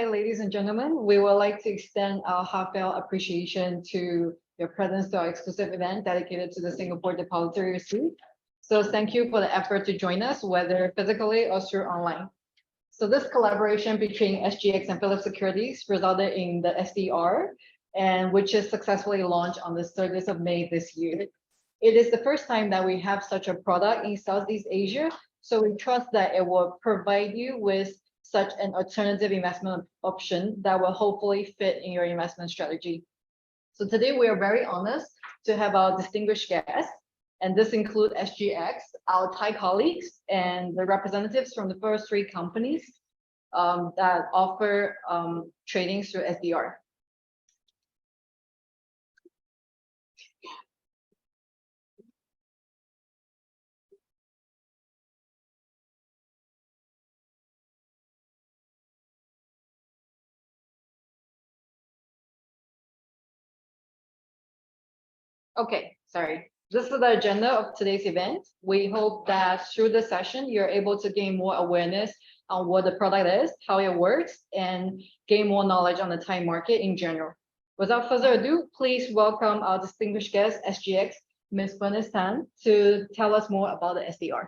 Hi, ladies and gentlemen. We would like to extend our heartfelt appreciation to your presence to our exclusive event dedicated to the Singapore Depository Receipts. So thank you for the effort to join us, whether physically or through online. So this collaboration between SGX and Phillip Securities resulted in the SDR, and which is successfully launched on the 30th of May this year. It is the first time that we have such a product in Southeast Asia, so we trust that it will provide you with such an alternative investment option that will hopefully fit in your investment strategy. So today we are very honored to have our distinguished guests, and this includes SGX, our Thai colleagues, and the representatives from the first three companies that offer trading through SDR. Okay, sorry. This is the agenda of today's event. We hope that through the session, you're able to gain more awareness on what the product is, how it works, and gain more knowledge on the Thai market in general. Without further ado, please welcome our distinguished guest, SGX, Ms. Bernice Tan, to tell us more about the SDR.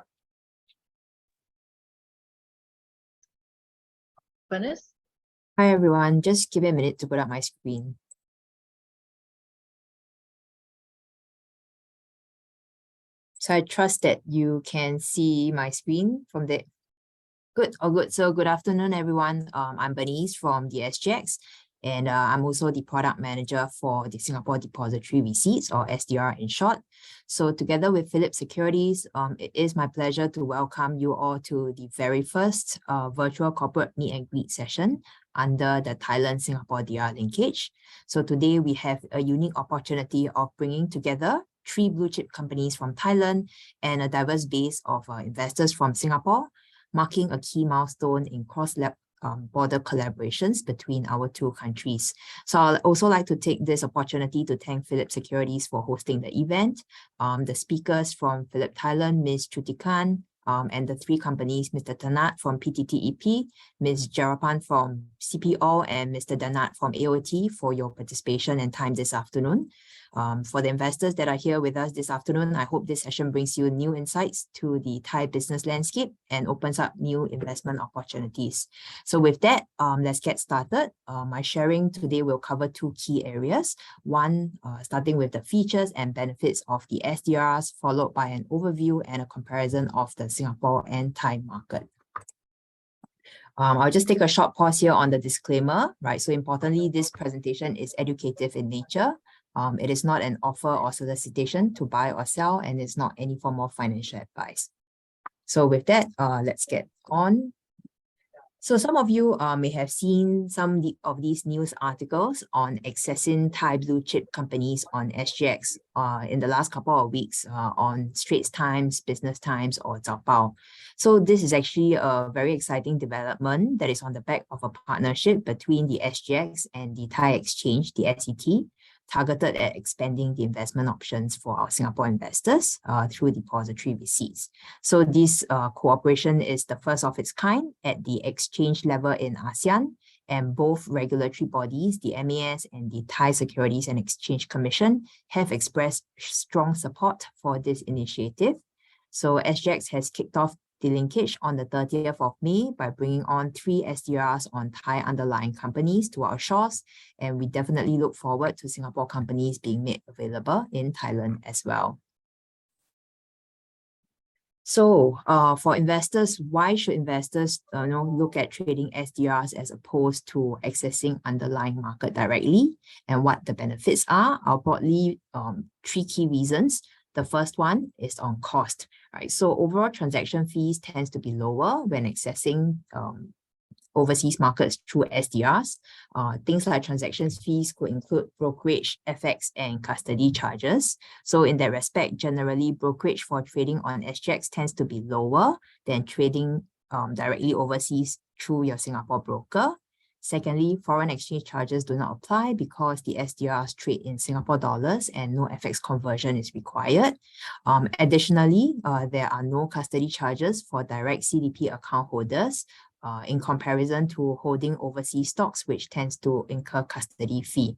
Bernice? Hi, everyone. Just give me a minute to put up my screen. So I trust that you can see my screen from there. Good, all good. So good afternoon, everyone. I'm Bernice from the SGX, and I'm also the product manager for the Singapore Depository Receipts, or SDR in short. So together with Phillip Securities, it is my pleasure to welcome you all to the very first virtual corporate meet and greet session under the Thailand-Singapore DR linkage. So today we have a unique opportunity of bringing together three blue chip companies from Thailand and a diverse base of investors from Singapore, marking a key milestone in cross-border collaborations between our two countries. So I'd also like to take this opportunity to thank Phillip Securities for hosting the event, the speakers from Phillip Thailand, Ms. Chutikan, and the three companies, Mr. Tanat from PTTEP, Ms. Jarapan from CPALL, and Mr. Danat from AOT for your participation and time this afternoon. For the investors that are here with us this afternoon, I hope this session brings you new insights to the Thai business landscape and opens up new investment opportunities. So with that, let's get started. My sharing today will cover two key areas. One, starting with the features and benefits of the SDRs, followed by an overview and a comparison of the Singapore and Thai market. I'll just take a short pause here on the disclaimer, right? So importantly, this presentation is educative in nature. It is not an offer or solicitation to buy or sell, and it's not any form of financial advice. So with that, let's get on. So some of you may have seen some of these news articles on accessing Thai blue chip companies on SGX in the last couple of weeks on Straits Times, Business Times, or CPALL. So this is actually a very exciting development that is on the back of a partnership between the SGX and the Thai exchange, the SET, targeted at expanding the investment options for our Singapore investors through depository receipts. So this cooperation is the first of its kind at the exchange level in ASEAN, and both regulatory bodies, the MAS and the Thai Securities and Exchange Commission, have expressed strong support for this initiative. So SGX has kicked off the linkage on the 30th of May by bringing on 3 SDRs on Thai underlying companies to our shores, and we definitely look forward to Singapore companies being made available in Thailand as well. So for investors, why should investors look at trading SDRs as opposed to accessing underlying market directly, and what the benefits are? I'll broadly 3 key reasons. The first one is on cost, right? So overall transaction fees tends to be lower when accessing overseas markets through SDRs. Things like transactions fees could include brokerage, FX, and custody charges. So in that respect, generally brokerage for trading on SGX tends to be lower than trading directly overseas through your Singapore broker. Secondly, foreign exchange charges do not apply because the SDRs trade in Singapore dollars and no FX conversion is required. Additionally, there are no custody charges for direct CDP account holders in comparison to holding overseas stocks, which tends to incur custody fee.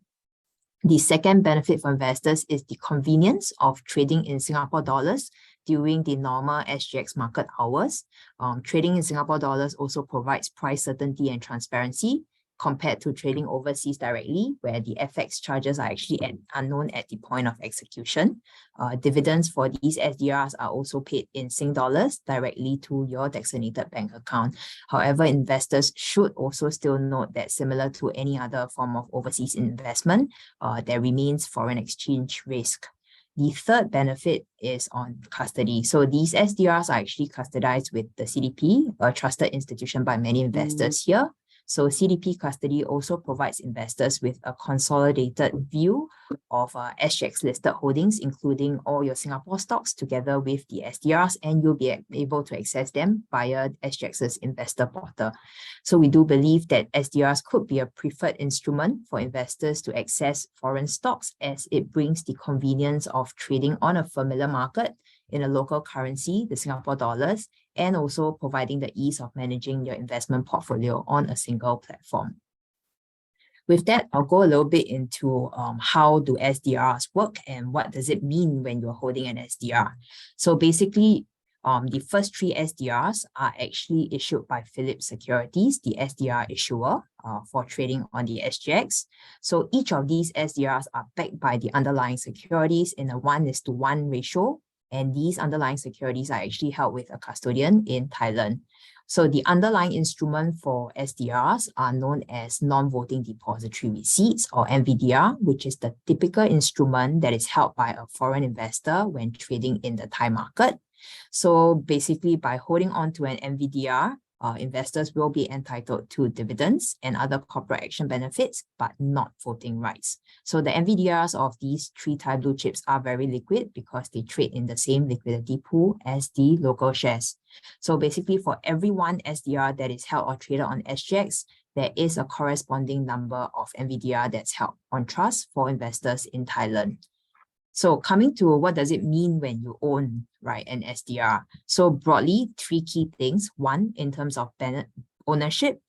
The second benefit for investors is the convenience of trading in Singapore dollars during the normal SGX market hours. Trading in Singapore dollars also provides price certainty and transparency compared to trading overseas directly, where the FX charges are actually unknown at the point of execution. Dividends for these SDRs are also paid in Sing dollars directly to your designated bank account. However, investors should also still note that similar to any other form of overseas investment, there remains foreign exchange risk. The third benefit is on custody. So these SDRs are actually custodized with the CDP, a trusted institution by many investors here. So CDP custody also provides investors with a consolidated view of SGX listed holdings, including all your Singapore stocks together with the SDRs, and you'll be able to access them via SGX's investor portal. So we do believe that SDRs could be a preferred instrument for investors to access foreign stocks, as it brings the convenience of trading on a familiar market in a local currency, the Singapore dollars, and also providing the ease of managing your investment portfolio on a single platform. With that, I'll go a little bit into how do SDRs work and what does it mean when you're holding an SDR. So basically, the first three SDRs are actually issued by Phillip Securities, the SDR issuer, for trading on the SGX. So each of these SDRs are backed by the underlying securities in a 1:1 ratio. And these underlying securities are actually held with a custodian in Thailand. So the underlying instrument for SDRs are known as non-voting depository receipts, or NVDR, which is the typical instrument that is held by a foreign investor when trading in the Thai market. So basically, by holding on to an NVDR, investors will be entitled to dividends and other corporate action benefits, but not voting rights. So the NVDRs of these three Thai blue chips are very liquid because they trade in the same liquidity pool as the local shares. So basically, for every one SDR that is held or traded on SGX, there is a corresponding number of NVDR that's held on trust for investors in Thailand. So coming to what does it mean when you own, right, an SDR? So broadly, three key things. One, in terms of ownership,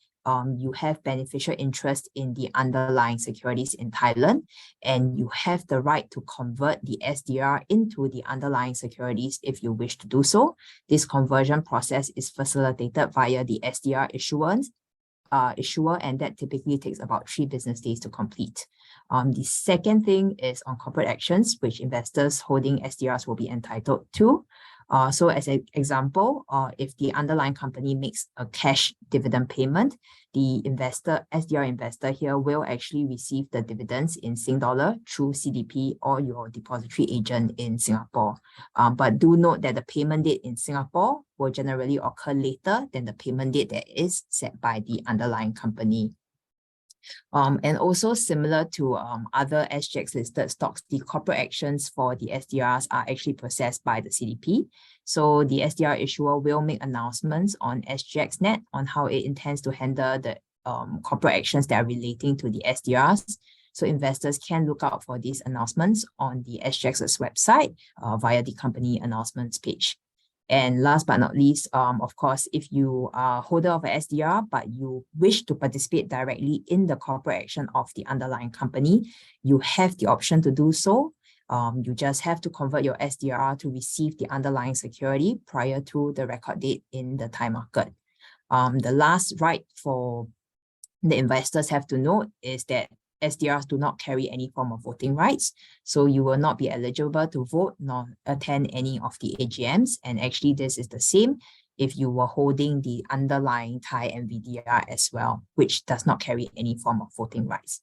you have beneficial interest in the underlying securities in Thailand, and you have the right to convert the SDR into the underlying securities if you wish to do so. This conversion process is facilitated via the SDR issuer, and that typically takes about 3 business days to complete. The second thing is on corporate actions, which investors holding SDRs will be entitled to. So as an example, if the underlying company makes a cash dividend payment, the SDR investor here will actually receive the dividends in Sing dollar through CDP or your depository agent in Singapore. But do note that the payment date in Singapore will generally occur later than the payment date that is set by the underlying company. And also similar to other SGX listed stocks, the corporate actions for the SDRs are actually processed by the CDP. So the SDR issuer will make announcements on SGXnet on how it intends to handle the corporate actions that are relating to the SDRs. So investors can look out for these announcements on the SGX's website via the company announcements page. And last but not least, of course, if you are a holder of an SDR, but you wish to participate directly in the corporate action of the underlying company, you have the option to do so. You just have to convert your SDR to receive the underlying security prior to the record date in the Thai market. The last right for the investors have to note is that SDRs do not carry any form of voting rights, so you will not be eligible to vote nor attend any of the AGMs. And actually, this is the same if you were holding the underlying Thai NVDR as well, which does not carry any form of voting rights.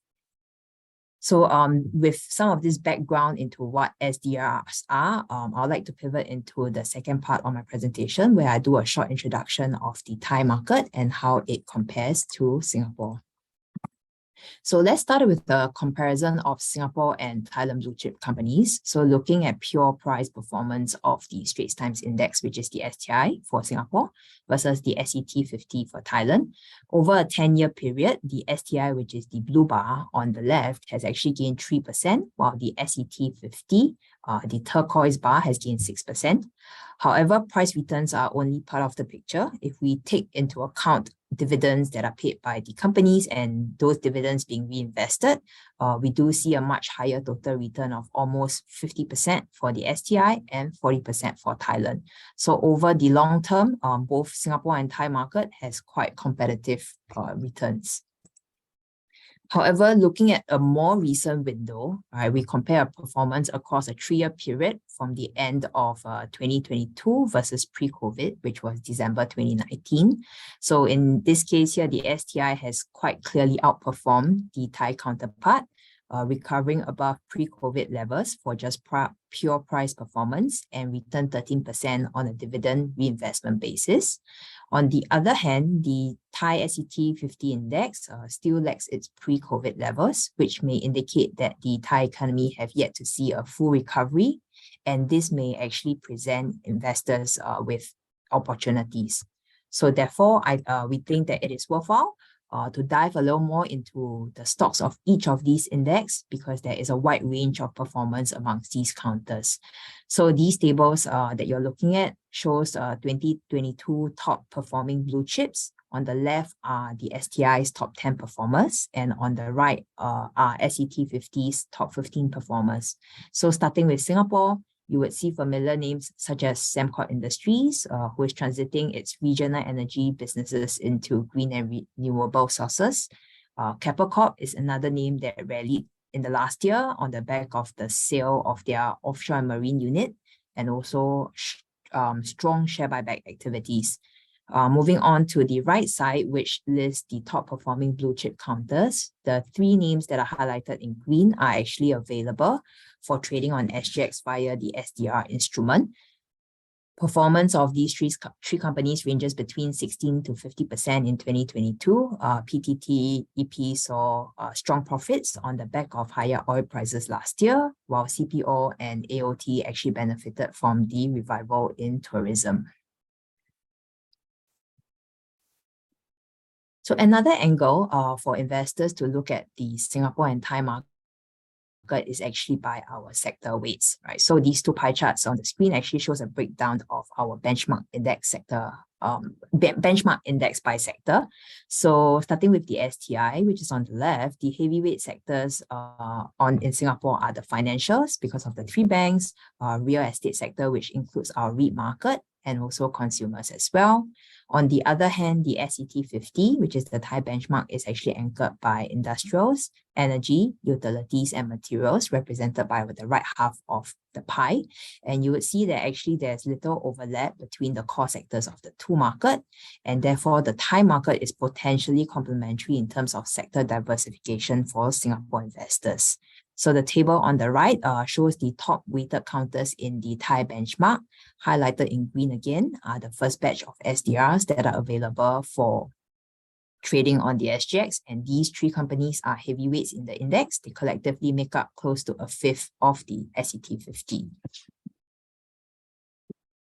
So with some of this background into what SDRs are, I'd like to pivot into the second part of my presentation, where I do a short introduction of the Thai market and how it compares to Singapore. So let's start with the comparison of Singapore and Thailand blue chip companies. So looking at pure price performance of the Straits Times Index, which is the STI for Singapore, versus the SET 50 for Thailand. Over a 10-year period, the STI, which is the blue bar on the left, has actually gained 3%, while the SET 50 The turquoise bar has gained 6%. However, price returns are only part of the picture. If we take into account dividends that are paid by the companies and those dividends being reinvested, we do see a much higher total return of almost 50% for the STI and 40% for Thailand. So over the long term, both Singapore and Thai market has quite competitive returns. However, looking at a more recent window, right, we compare a performance across a 3-year period from the end of 2022 versus pre-COVID, which was December 2019. So in this case here, the STI has quite clearly outperformed the Thai counterpart, recovering above pre-COVID levels for just pure price performance and returned 13% on a dividend reinvestment basis. On the other hand, the Thai SET 50 index still lacks its pre-COVID levels, which may indicate that the Thai economy have yet to see a full recovery, and this may actually present investors with opportunities. So therefore, we think that it is worthwhile to dive a little more into the stocks of each of these index, because there is a wide range of performance amongst these counters. So these tables that you're looking at shows 2022 top performing blue chips. On the left are the STI's top 10 performers, and on the right are SET 50's top 15 performers. So starting with Singapore, you would see familiar names such as Sembcorp Industries, who is transiting its regional energy businesses into green and renewable sources. Keppel Corp is another name that rallied in the last year on the back of the sale of their offshore and marine unit, and also strong share buyback activities. Moving on to the right side, which lists the top performing blue chip counters, the 3 names that are highlighted in green are actually available for trading on SGX via the SDR instrument. Performance of these three companies ranges between 16 to 50% in 2022. PTTEP saw strong profits on the back of higher oil prices last year, while CPALL and AOT actually benefited from the revival in tourism. So another angle for investors to look at the Singapore and Thai market is actually by our sector weights, right? So these 2 pie charts on the screen actually shows a breakdown of our benchmark index sector, benchmark index by sector. So starting with the STI, which is on the left, the heavyweight sectors in Singapore are the financials because of the 3 banks, real estate sector, which includes our REIT market, and also consumers as well. On the other hand, the SET 50, which is the Thai benchmark, is actually anchored by industrials, energy, utilities, and materials, represented by the right half of the pie. And you would see that actually there's little overlap between the core sectors of the 2 markets, and therefore the Thai market is potentially complementary in terms of sector diversification for Singapore investors. So the table on the right shows the top weighted counters in the Thai benchmark. Highlighted in green again are the first batch of SDRs that are available for trading on the SGX, and these 3 companies are heavyweights in the index. They collectively make up close to a 1/5 of the SET 50.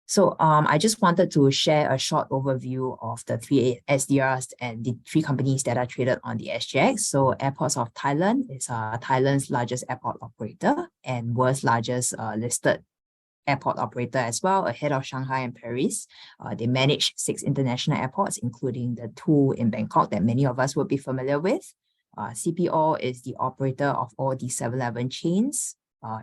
So I just wanted to share a short overview of the 3 SDRs and the 3 companies that are traded on the SGX. So Airports of Thailand is Thailand's largest airport operator and world's largest listed airport operator as well, ahead of Shanghai and Paris. They manage 6 international airports, including the 2 in Bangkok that many of us would be familiar with. CPALL is the operator of all the 7-Eleven chains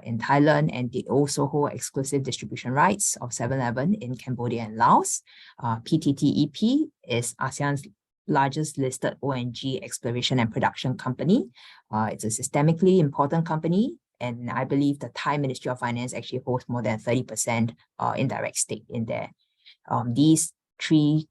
in Thailand, and they also hold exclusive distribution rights of 7-Eleven in Cambodia and Laos. PTTEP is ASEAN's largest listed ONG exploration and production company. It's a systemically important company, and I believe the Thai Ministry of Finance actually holds more than 30% indirect stake in there. These 3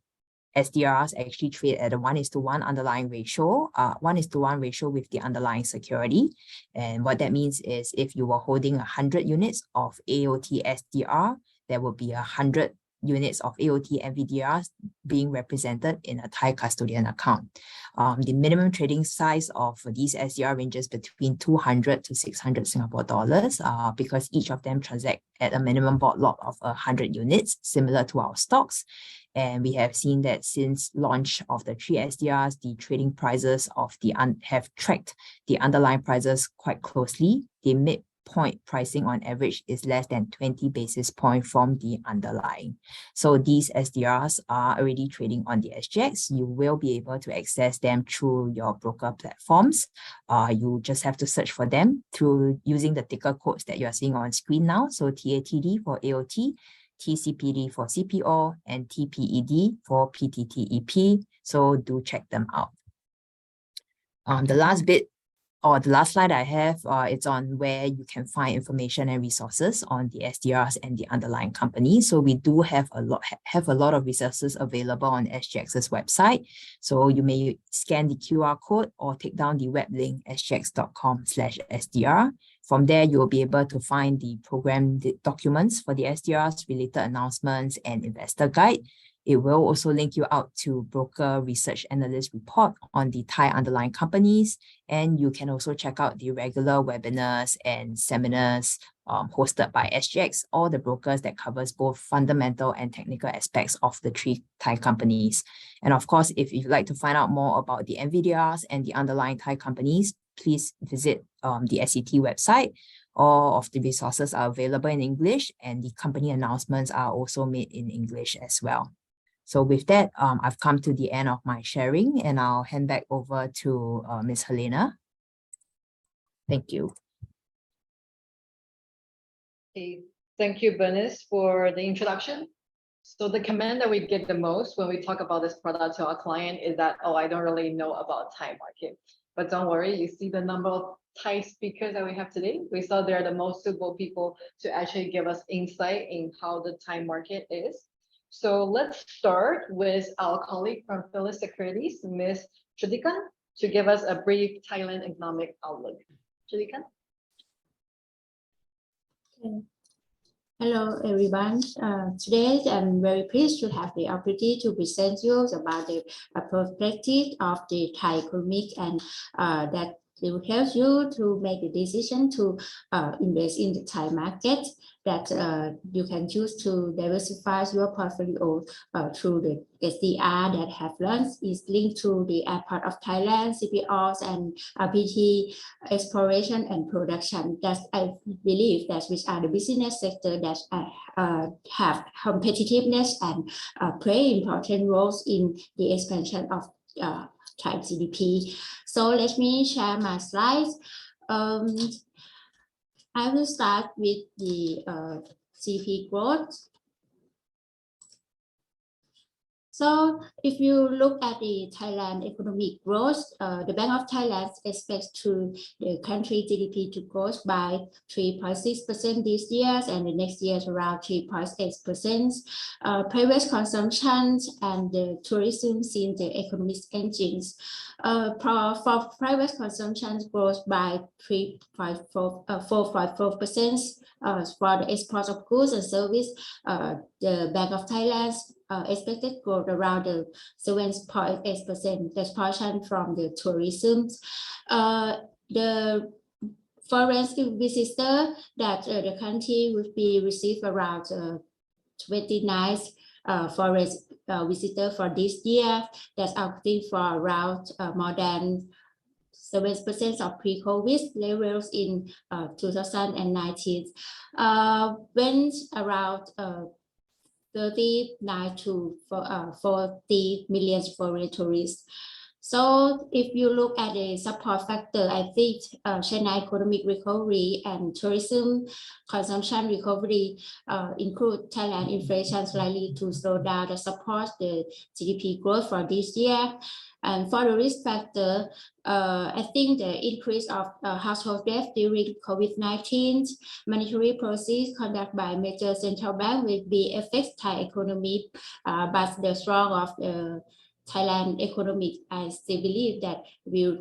SDRs actually trade at a 1:1 underlying ratio, 1:1 ratio with the underlying security. And what that means is if you were holding 100 units of AOT SDR, there will be 100 units of AOT NVDRs being represented in a Thai custodian account. The minimum trading size of these SDR ranges between 200 to 600 Singapore dollars because each of them transact at a minimum bought lot of 100 units, similar to our stocks. And we have seen that since launch of the 3 SDRs, the trading prices of the have tracked the underlying prices quite closely. They point pricing on average is less than 20 basis points from the underlying. So these SDRs are already trading on the SGX. You will be able to access them through your broker platforms. You just have to search for them through using the ticker codes that you are seeing on screen now. So TATD for AOT, TCPD for CPO, and TPED for PTTEP. So do check them out. The last bit or the last slide I have, it's on where you can find information and resources on the SDRs and the underlying company. So we do have a lot of resources available on SGX's website. So you may scan the QR code or take down the web link sgx.com/SDR. From there, you will be able to find the program documents for the SDRs, related announcements, and investor guide. It will also link you out to broker research analyst report on the Thai underlying companies. And you can also check out the regular webinars and seminars hosted by SGX, all the brokers that covers both fundamental and technical aspects of the 3 Thai companies. And of course, if you'd like to find out more about the NVDRs and the underlying Thai companies, please visit the SET website. All of the resources are available in English, and the company announcements are also made in English as well. So with that, I've come to the end of my sharing, and I'll hand back over to Ms. Helena. Thank you. Okay. Thank you, Bernice, for the introduction. So the comment that we get the most when we talk about this product to our client is that, oh, I don't really know about Thai market. But don't worry, you see the number of Thai speakers that we have today. We saw they're the most suitable people to actually give us insight in how the Thai market is. So let's start with our colleague from Phillip Securities, Ms. Chutikan, to give us a brief Thailand economic outlook. Chutikan? Hello, everyone. Today, I'm very pleased to have the opportunity to present you about the perspective of the Thai economic, and that will help you to make a decision to invest in the Thai market, that you can choose to diversify your portfolio through the SDR that have launched, is linked to the airport of Thailand, CPALL, and PTT Exploration and Production. That I believe that which are the business sector that have competitiveness and play important roles in the expansion of Thai GDP. So let me share my slides. I will start with the GDP growth. So if you look at the Thailand economic growth, the Bank of Thailand expects the country GDP to grow by 3.6% this year, and the next year around 3.8%. Private consumption and the tourism in the economic engines. For private consumption grows by 4.4%. For the export of goods and service, the Bank of Thailand expected growth around the 7.8%. That's portion from the tourism. The foreign visitor that the country would be received around 29 foreign visitor for this year. That's accounting for around more than 7% of pre-COVID levels in 2019. Went around 39 to 40 million foreign tourists. So if you look at the support factor, I think China economic recovery and tourism consumption recovery include Thailand inflation slightly to slow down to support the GDP growth for this year. And for the risk factor, I think the increase of household debt during COVID-19, monetary policies conducted by major central bank will be affect Thai economy, but the strong of the Thailand economic, I still believe that will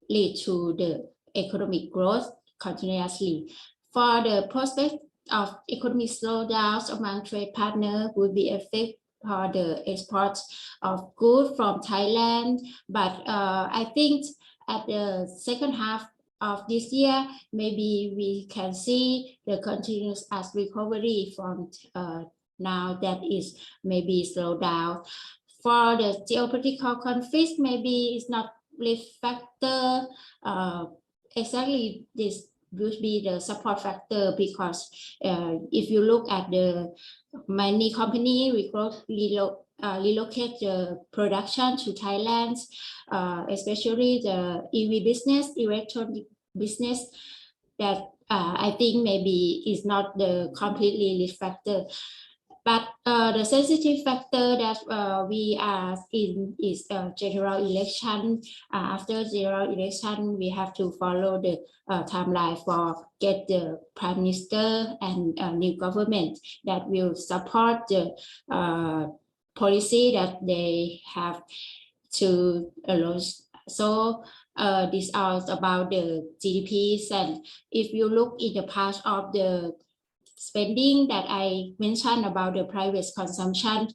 lead to the economic growth continuously. For the prospect of economic slowdowns among trade partners will be affected for the export of goods from Thailand, but I think at the second half of this year, maybe we can see the continuous as recovery from now that is maybe slow down. For the geopolitical conflict, maybe it's not really factor exactly this would be the support factor, because if you look at the many company relocate the production to Thailand, especially the EV business, electronic business, that I think maybe is not the completely risk factor. But the sensitive factor that we are in is general election. After general election, we have to follow the timeline for get the prime minister and new government that will support the policy that they have to launch. So this is about the GDPs, and if you look in the part of the spending that I mentioned about the private consumption,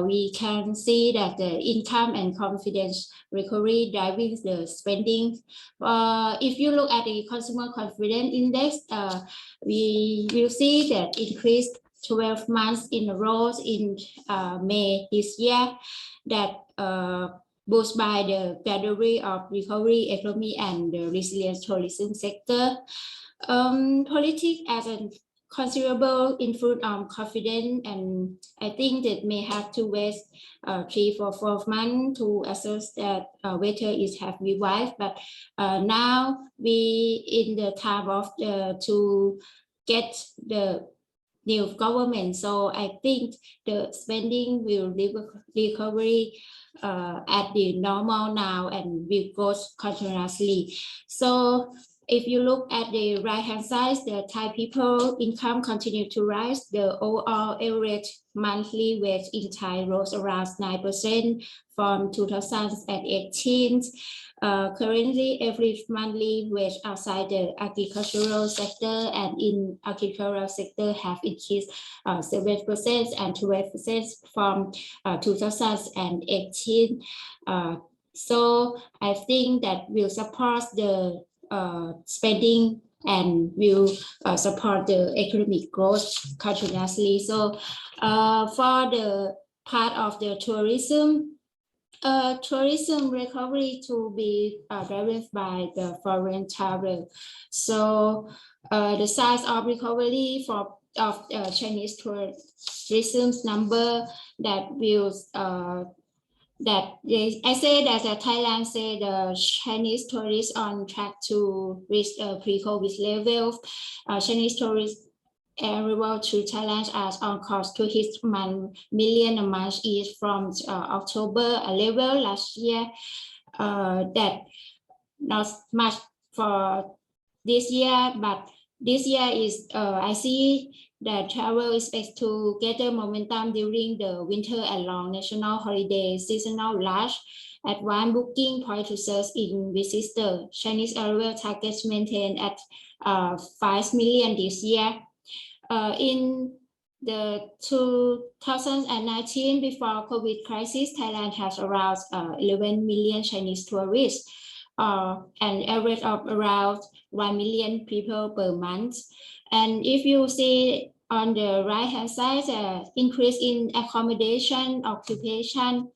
we can see that the income and confidence recovery driving the spending. If you look at the consumer confidence index, we will see that increased 12 months in a row in May this year, that boosted by the category of recovery economy and the resilient tourism sector. Politics as a considerable influence on confidence, and I think that may have to wait 3 or 4 months to assess that whether it have revived. But now we in the time of to get the new government, so I think the spending will recovery at the normal now and will go continuously. So if you look at the right hand side, the Thai people income continue to rise. The overall average monthly wage in Thai rose around 9% from 2018. Currently, average monthly wage outside the agricultural sector and in agricultural sector have increased 7% and 12% from 2018. So I think that will support the spending and will support the economic growth continuously. So for the part of the tourism recovery to be driven by the foreign travel. So the size of recovery of Chinese tourism number that will I say that Thailand say the Chinese tourists on track to reach a pre-COVID level. Chinese tourists arrival to Thailand are on course to hit 1 million a month each from October level last year. That not much for this year, but this year is I see that travel is expected to gather momentum during the winter and long national holiday seasonal rush. Advanced booking point to surge in visitor. Chinese arrival targets maintained at 5 million this year. In the 2019, before COVID crisis, Thailand has around 11 million Chinese tourists, an average of around 1 million people per month. And if you see on the right-hand side, increase in accommodation, occupation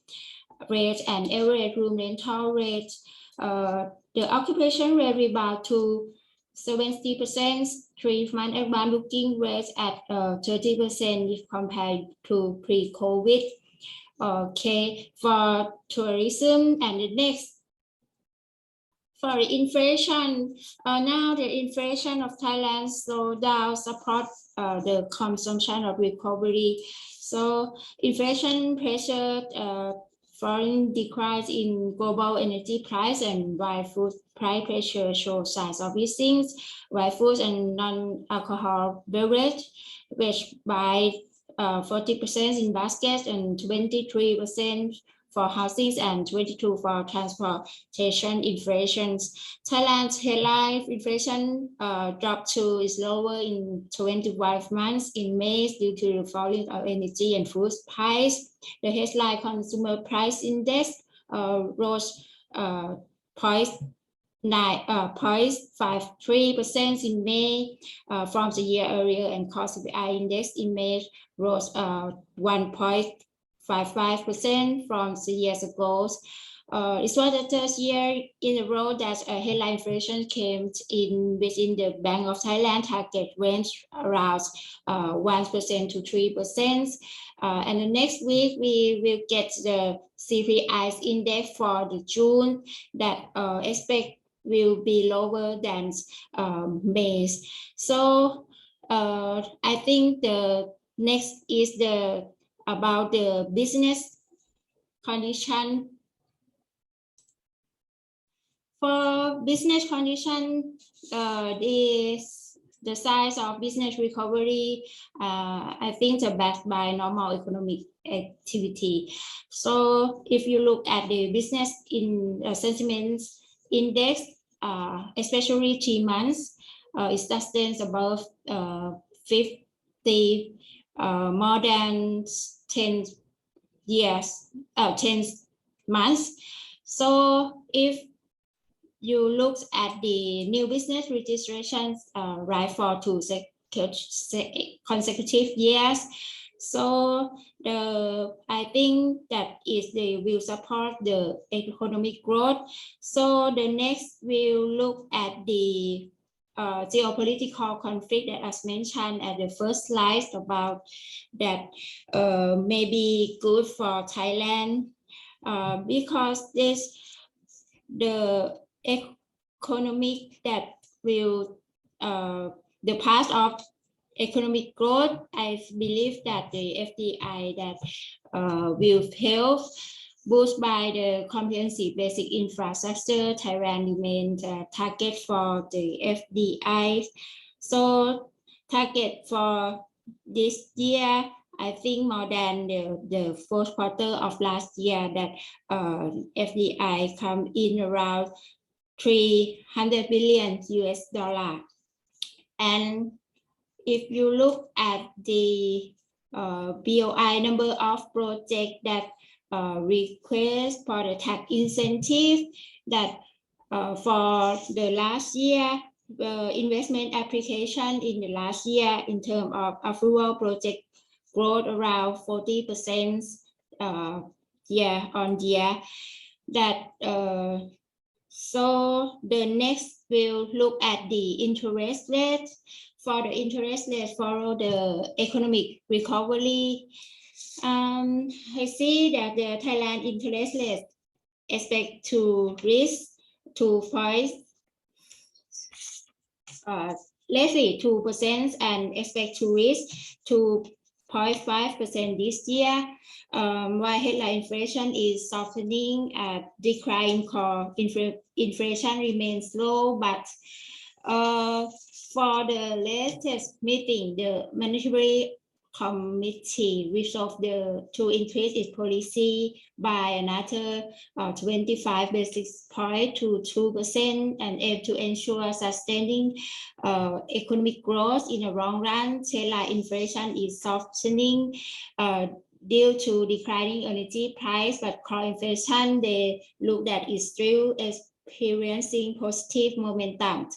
rate, and average room rental rate, the occupation rate rebound to 70%, 3-month advance booking rates at 30% if compared to pre-COVID. Okay, for tourism and the next. For the inflation, now the inflation of Thailand slowed down, support the consumption of recovery. So inflation pressure, foreign decrease in global energy price, and while food price pressure show signs of easing, while food and non-alcohol beverage which by 40% in baskets and 23% for housing and 22% for transportation inflation. Thailand's headline inflation dropped to its lower in 25 months in May due to the falling of energy and food price. The headline consumer price index rose 0.53% in May from the year earlier, and cost CPI index in May rose 1.55% from the years ago. It was the third year in a row that headline inflation came in within the Bank of Thailand target range around 1% to 3%. And the next week we will get the CPI index for the June that expect will be lower than May. So I think the next is about the business condition. For business condition, the size of business recovery, I think are backed by normal economic activity. So if you look at the business sentiment index, especially 3 months, it sustains above 50 more than 10 years, 10 months. So if you look at the new business registrations right for 2 consecutive years. So I think that they will support the economic growth. So the next we'll look at the geopolitical conflict that as mentioned at the first slide about that may be good for Thailand because the economic that will the path of economic growth, I believe that the FDI that will help boost by the comprehensive basic infrastructure. Thailand remains a target for the FDI. So target for this year, I think more than the fourth quarter of last year that FDI come in around $300 billion. And if you look at the BOI number of projects that request for the tax incentive, that for the last year, investment application in the last year in terms of approval project growth around 40% year on year. That so the next we'll look at the interest rate. For the interest rate, follow the economic recovery. I see that the Thailand interest rate expect to reach 2% and expect to reach 2.5% this year. While headline inflation is softening, declining core inflation remains low, but for the latest meeting, the Monetary Committee resolved to increase its policy by another 25 basis points to 2% and aim to ensure sustaining economic growth in the long run. Headline inflation is softening due to declining energy price, but core inflation, they look that is still experiencing positive momentum.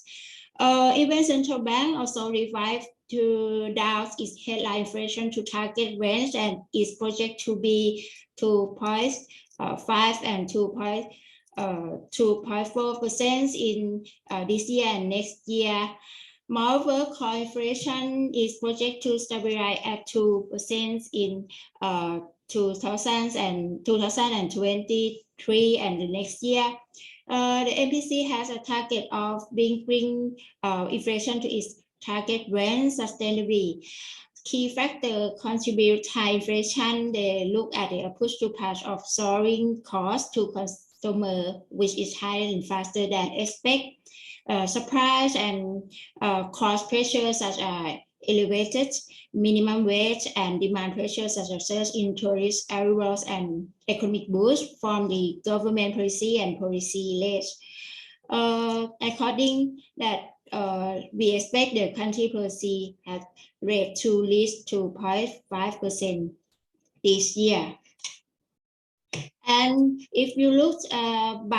Even central bank also revised to down its headline inflation to target range and is projected to be 2.5 and 2.4% in this year and next year. Moreover, core inflation is projected to stabilize at 2% in 2023 and the next year. The MPC has a target of bring inflation to its target range sustainably. Key factor contribute high inflation. They look at the push to pass of soaring cost to consumer, which is higher and faster than expect. Surprise and cost pressures such as elevated minimum wage and demand pressures such as surge in tourist arrivals and economic boost from the government policy and policy rates. According that we expect the country policy rate to reach 2.5% this year. And if you look at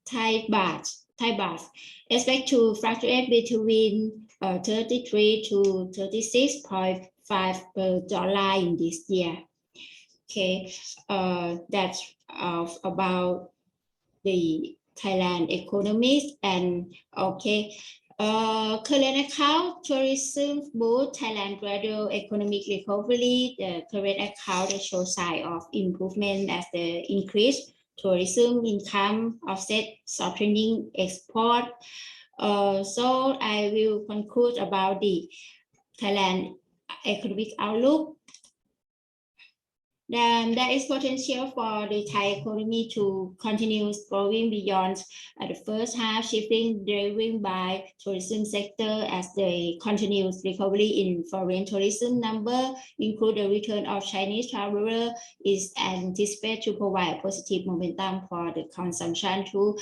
Thai baht expect to fluctuate between 33 to 36.5 per dollar in this year. Okay, that's about the Thailand economy. And okay, current account, tourism boost Thailand gradual economic recovery. The current account shows sign of improvement as the increased tourism income offset softening export. So I will conclude about the Thailand economic outlook. Then there is potential for the Thai economy to continue growing beyond the first half, shifting driven by tourism sector as the continuous recovery in foreign tourism number, include the return of Chinese traveler, is anticipated to provide positive momentum for the consumption too.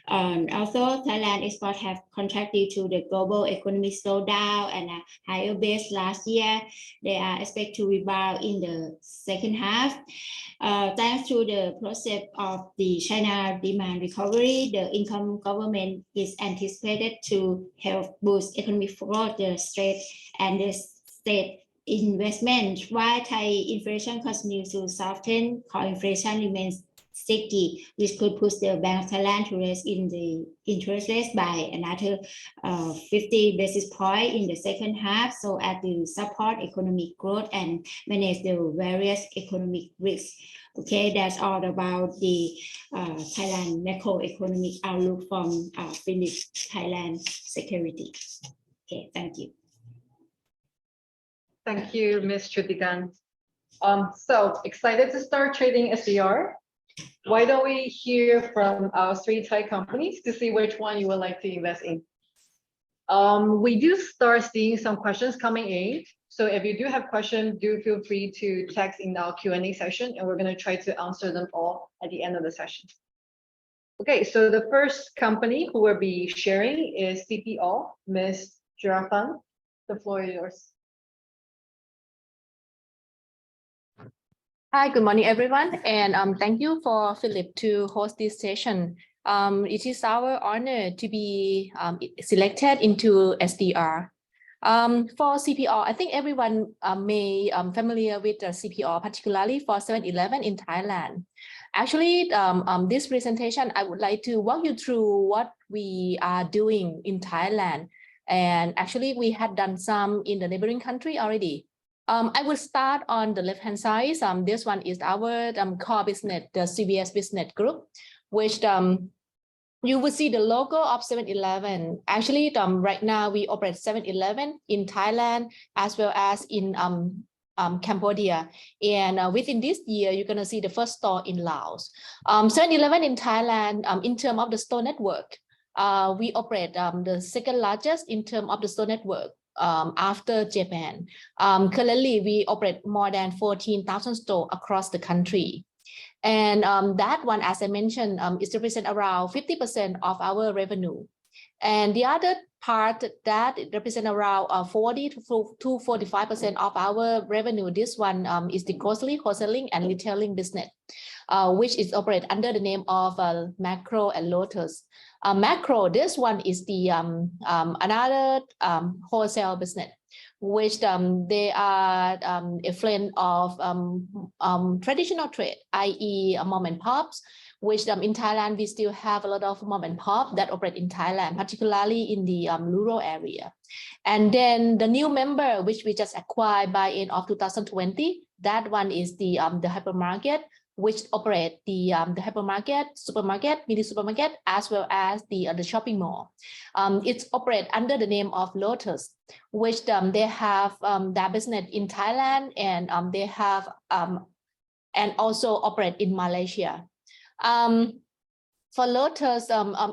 Although Thailand export have contracted to the global economic slowdown and a higher base last year, they are expected to rebound in the second half. Thanks to the process of the China demand recovery, the income government is anticipated to help boost economic growth, the state and the state investment. While Thai inflation continues to soften, core inflation remains sticky, which could push the Bank of Thailand to raise in the interest rates by another 50 basis points in the second half, so as to support economic growth and manage the various economic risks. Okay, that's all about the Thailand macroeconomic outlook from Phillip Thailand Securities. Okay, thank you. Thank you, Ms. Chutikan. So excited to start trading SDR. Why don't we hear from our 3 Thai companies to see which one you would like to invest in? We do start seeing some questions coming in. So if you do have questions, do feel free to text in our Q&A session, and we're going to try to answer them all at the end of the session. Okay, so the first company who will be sharing is CPALL. Ms. Jirafan, the floor is yours. Hi, good morning, everyone, and thank you for Philip to host this session. It is our honor to be selected into SDR. For CPALL, I think everyone may familiar with CPALL, particularly for 7-Eleven in Thailand. Actually, this presentation, I would like to walk you through what we are doing in Thailand. And actually, we had done some in the neighboring country already. I will start on the left-hand side. This one is our core business, the CBS Business Group, which you will see the logo of 7-Eleven. Actually, right now we operate 7-Eleven in Thailand as well as in Cambodia. And within this year, you're going to see the first store in Laos. 7-Eleven in Thailand, in terms of the store network, we operate the second largest in terms of the store network. After Japan. Currently, we operate more than 14,000 stores across the country. And that one, as I mentioned, is represent around 50% of our revenue. And the other part that represent around 40 to 45% of our revenue. This one is the grocery, wholesaling, and retailing business, which is operated under the name of Macro and Lotus. Macro, this one is the another wholesale business, which they are a blend of traditional trade, i.e. mom and pops, which in Thailand, we still have a lot of mom and pop that operate in Thailand, particularly in the rural area. And then the new member, which we just acquired by end of 2020, that one is the hypermarket, which operate the hypermarket, supermarket, mini supermarket, as well as the shopping mall. It's operate under the name of Lotus, which they have their business in Thailand, and they have and also operate in Malaysia. For Lotus,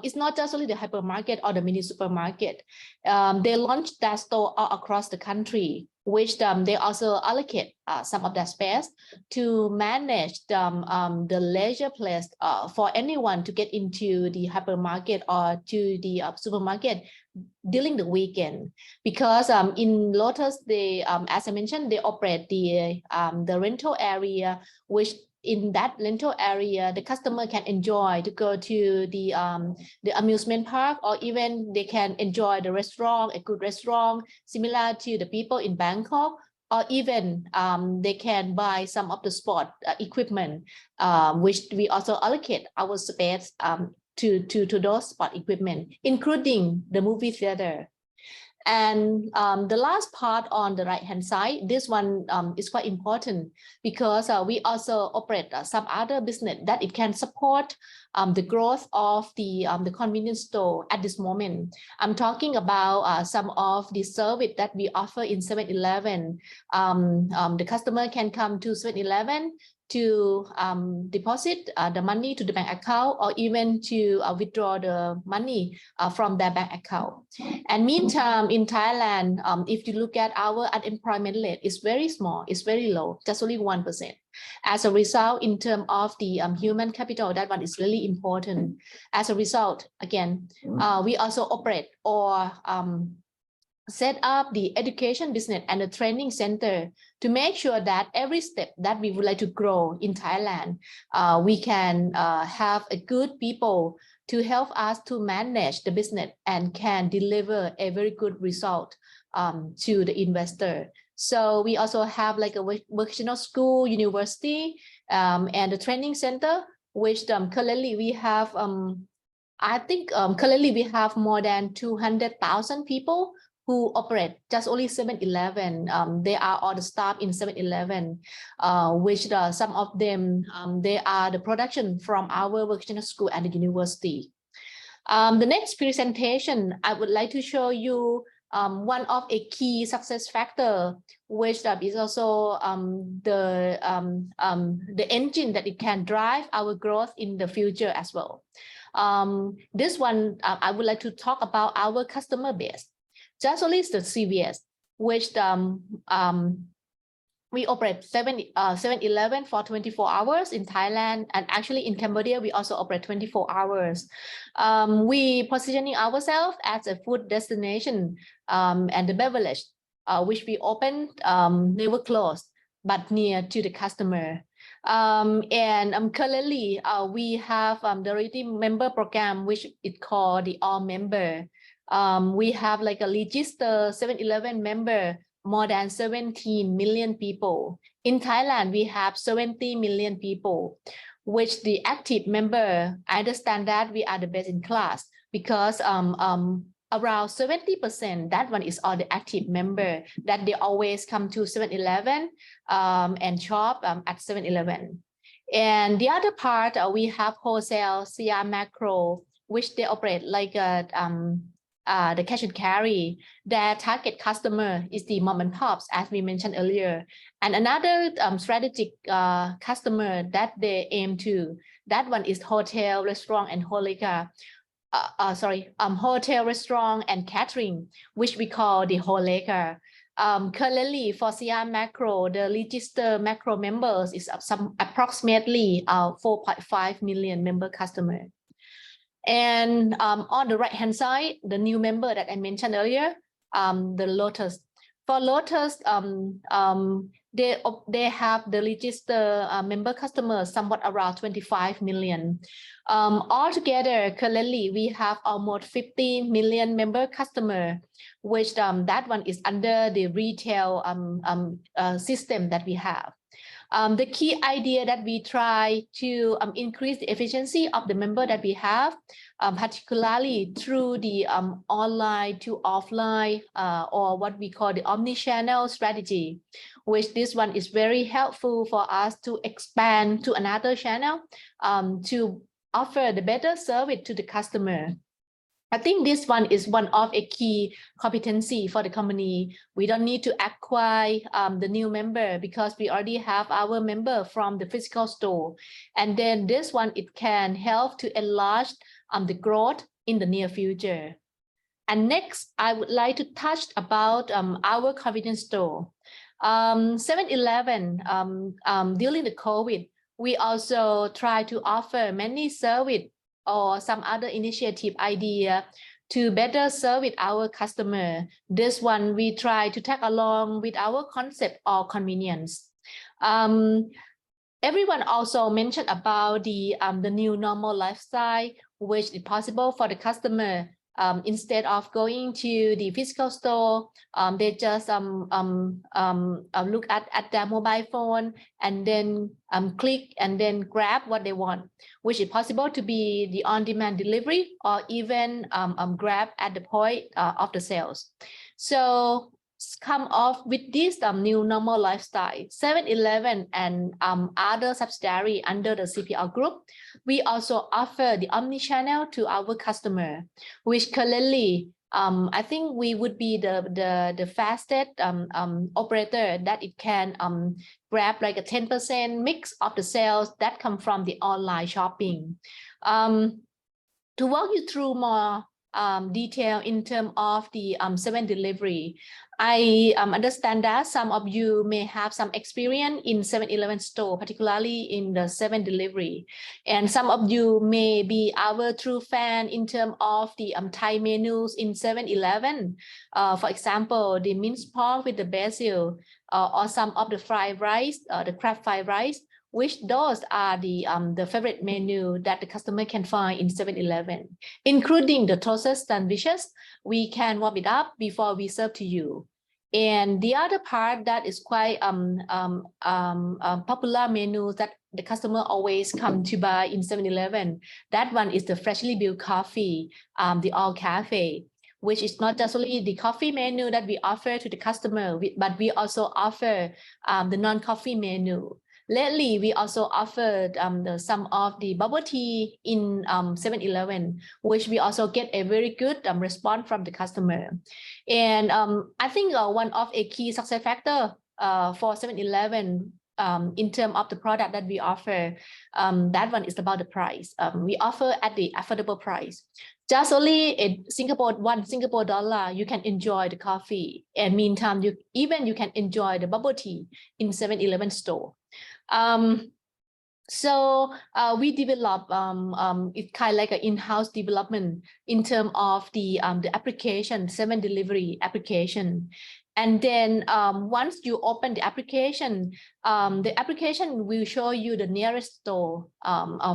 it's not just only the hypermarket or the mini supermarket. They launched that store all across the country, which they also allocate some of that space to manage the leisure place for anyone to get into the hypermarket or to the supermarket during the weekend. Because in Lotus, they, as I mentioned, they operate the rental area, which in that rental area, the customer can enjoy to go to the amusement park, or even they can enjoy the restaurant, a good restaurant, similar to the people in Bangkok, or even they can buy some of the sport equipment, which we also allocate our space to those sport equipment, including the movie theater. And the last part on the right hand side, this one is quite important because we also operate some other business that it can support the growth of the convenience store at this moment. I'm talking about some of the service that we offer in 7-Eleven. The customer can come to 7-Eleven to deposit the money to the bank account, or even to withdraw the money from their bank account. And meantime, in Thailand, if you look at our unemployment rate, it's very small, it's very low, just only 1%. As a result, in terms of the human capital, that one is really important. As a result, again, we also operate or set up the education business and the training center to make sure that every step that we would like to grow in Thailand, we can have a good people to help us to manage the business and can deliver a very good result to the investor. So we also have like a vocational school, university, and a training center, which currently we have, I think currently we have more than 200,000 people who operate just only 7-Eleven. They are all the staff in 7-Eleven, which some of them, they are the production from our vocational school and the university. The next presentation, I would like to show you one of a key success factor, which is also the engine that it can drive our growth in the future as well. This one, I would like to talk about our customer base. Just only the CVS, which we operate 7-Eleven for 24 hours in Thailand, and actually in Cambodia we also operate 24 hours. We positioning ourselves as a food destination and the beverage, which we opened never closed but near to the customer. And currently we have the loyalty member program, which is called the All Member. We have like a registered 7-Eleven member, more than 17 million people. In Thailand, we have 70 million people, which the active member, I understand that we are the best in class because around 70%, that one is all the active member that they always come to 7-Eleven and shop at 7-Eleven. And the other part, we have wholesale, CR Macro, which they operate like the cash and carry. Their target customer is the mom and pops, as we mentioned earlier. And another strategic customer that they aim to, that one is hotel, restaurant, and horeca. Hotel, restaurant, and catering, which we call the horeca. Currently for CR Macro, the registered Macro members is approximately 4.5 million member customer. And on the right hand side, the new member that I mentioned earlier, the Lotus. For Lotus, they have the registered member customers somewhat around 25 million. Altogether, currently we have almost 50 million member customer, which that one is under the retail system that we have. The key idea that we try to increase the efficiency of the member that we have, particularly through the online to offline or what we call the omni-channel strategy, which this one is very helpful for us to expand to another channel to offer the better service to the customer. I think this one is one of a key competency for the company. We don't need to acquire the new member because we already have our member from the physical store. And then this one, it can help to enlarge the growth in the near future. And next, I would like to touch about our convenience store. 7-Eleven, during the COVID, we also try to offer many service or some other initiative idea to better service our customer. This one we try to tag along with our concept of convenience. Everyone also mentioned about the new normal lifestyle, which is possible for the customer instead of going to the physical store, they just look at their mobile phone and then click and then grab what they want, which is possible to be the on-demand delivery or even grab at the point of the sales. So come off with this new normal lifestyle, 7-Eleven and other subsidiary under the CPALL group, we also offer the omni-channel to our customer, which currently I think we would be the fastest operator that it can grab like a 10% mix of the sales that come from the online shopping. To walk you through more detail in terms of the 7 delivery, I understand that some of you may have some experience in 7-Eleven store, particularly in the 7 delivery, and some of you may be our true fan in terms of the Thai menus in 7-Eleven. For example, the minced pork with the basil, or some of the fried rice, the crab fried rice, which those are the favorite menu that the customer can find in 7-Eleven, including the toasted sandwiches. We can warm it up before we serve to you. And the other part that is quite popular menu that the customer always come to buy in 7-Eleven, that one is the freshly brewed coffee, the All Cafe, which is not just only the coffee menu that we offer to the customer, but we also offer the non-coffee menu. Lately, we also offered some of the bubble tea in 7-Eleven, which we also get a very good response from the customer. And I think one of a key success factor for 7-Eleven in terms of the product that we offer, that one is about the price. We offer at the affordable price. Just only $1 Singapore, you can enjoy the coffee. And meantime, you can enjoy the bubble tea in 7-Eleven store. So we develop it's kind of like an in-house development in terms of the application, 7 delivery application. And then once you open the application will show you the nearest store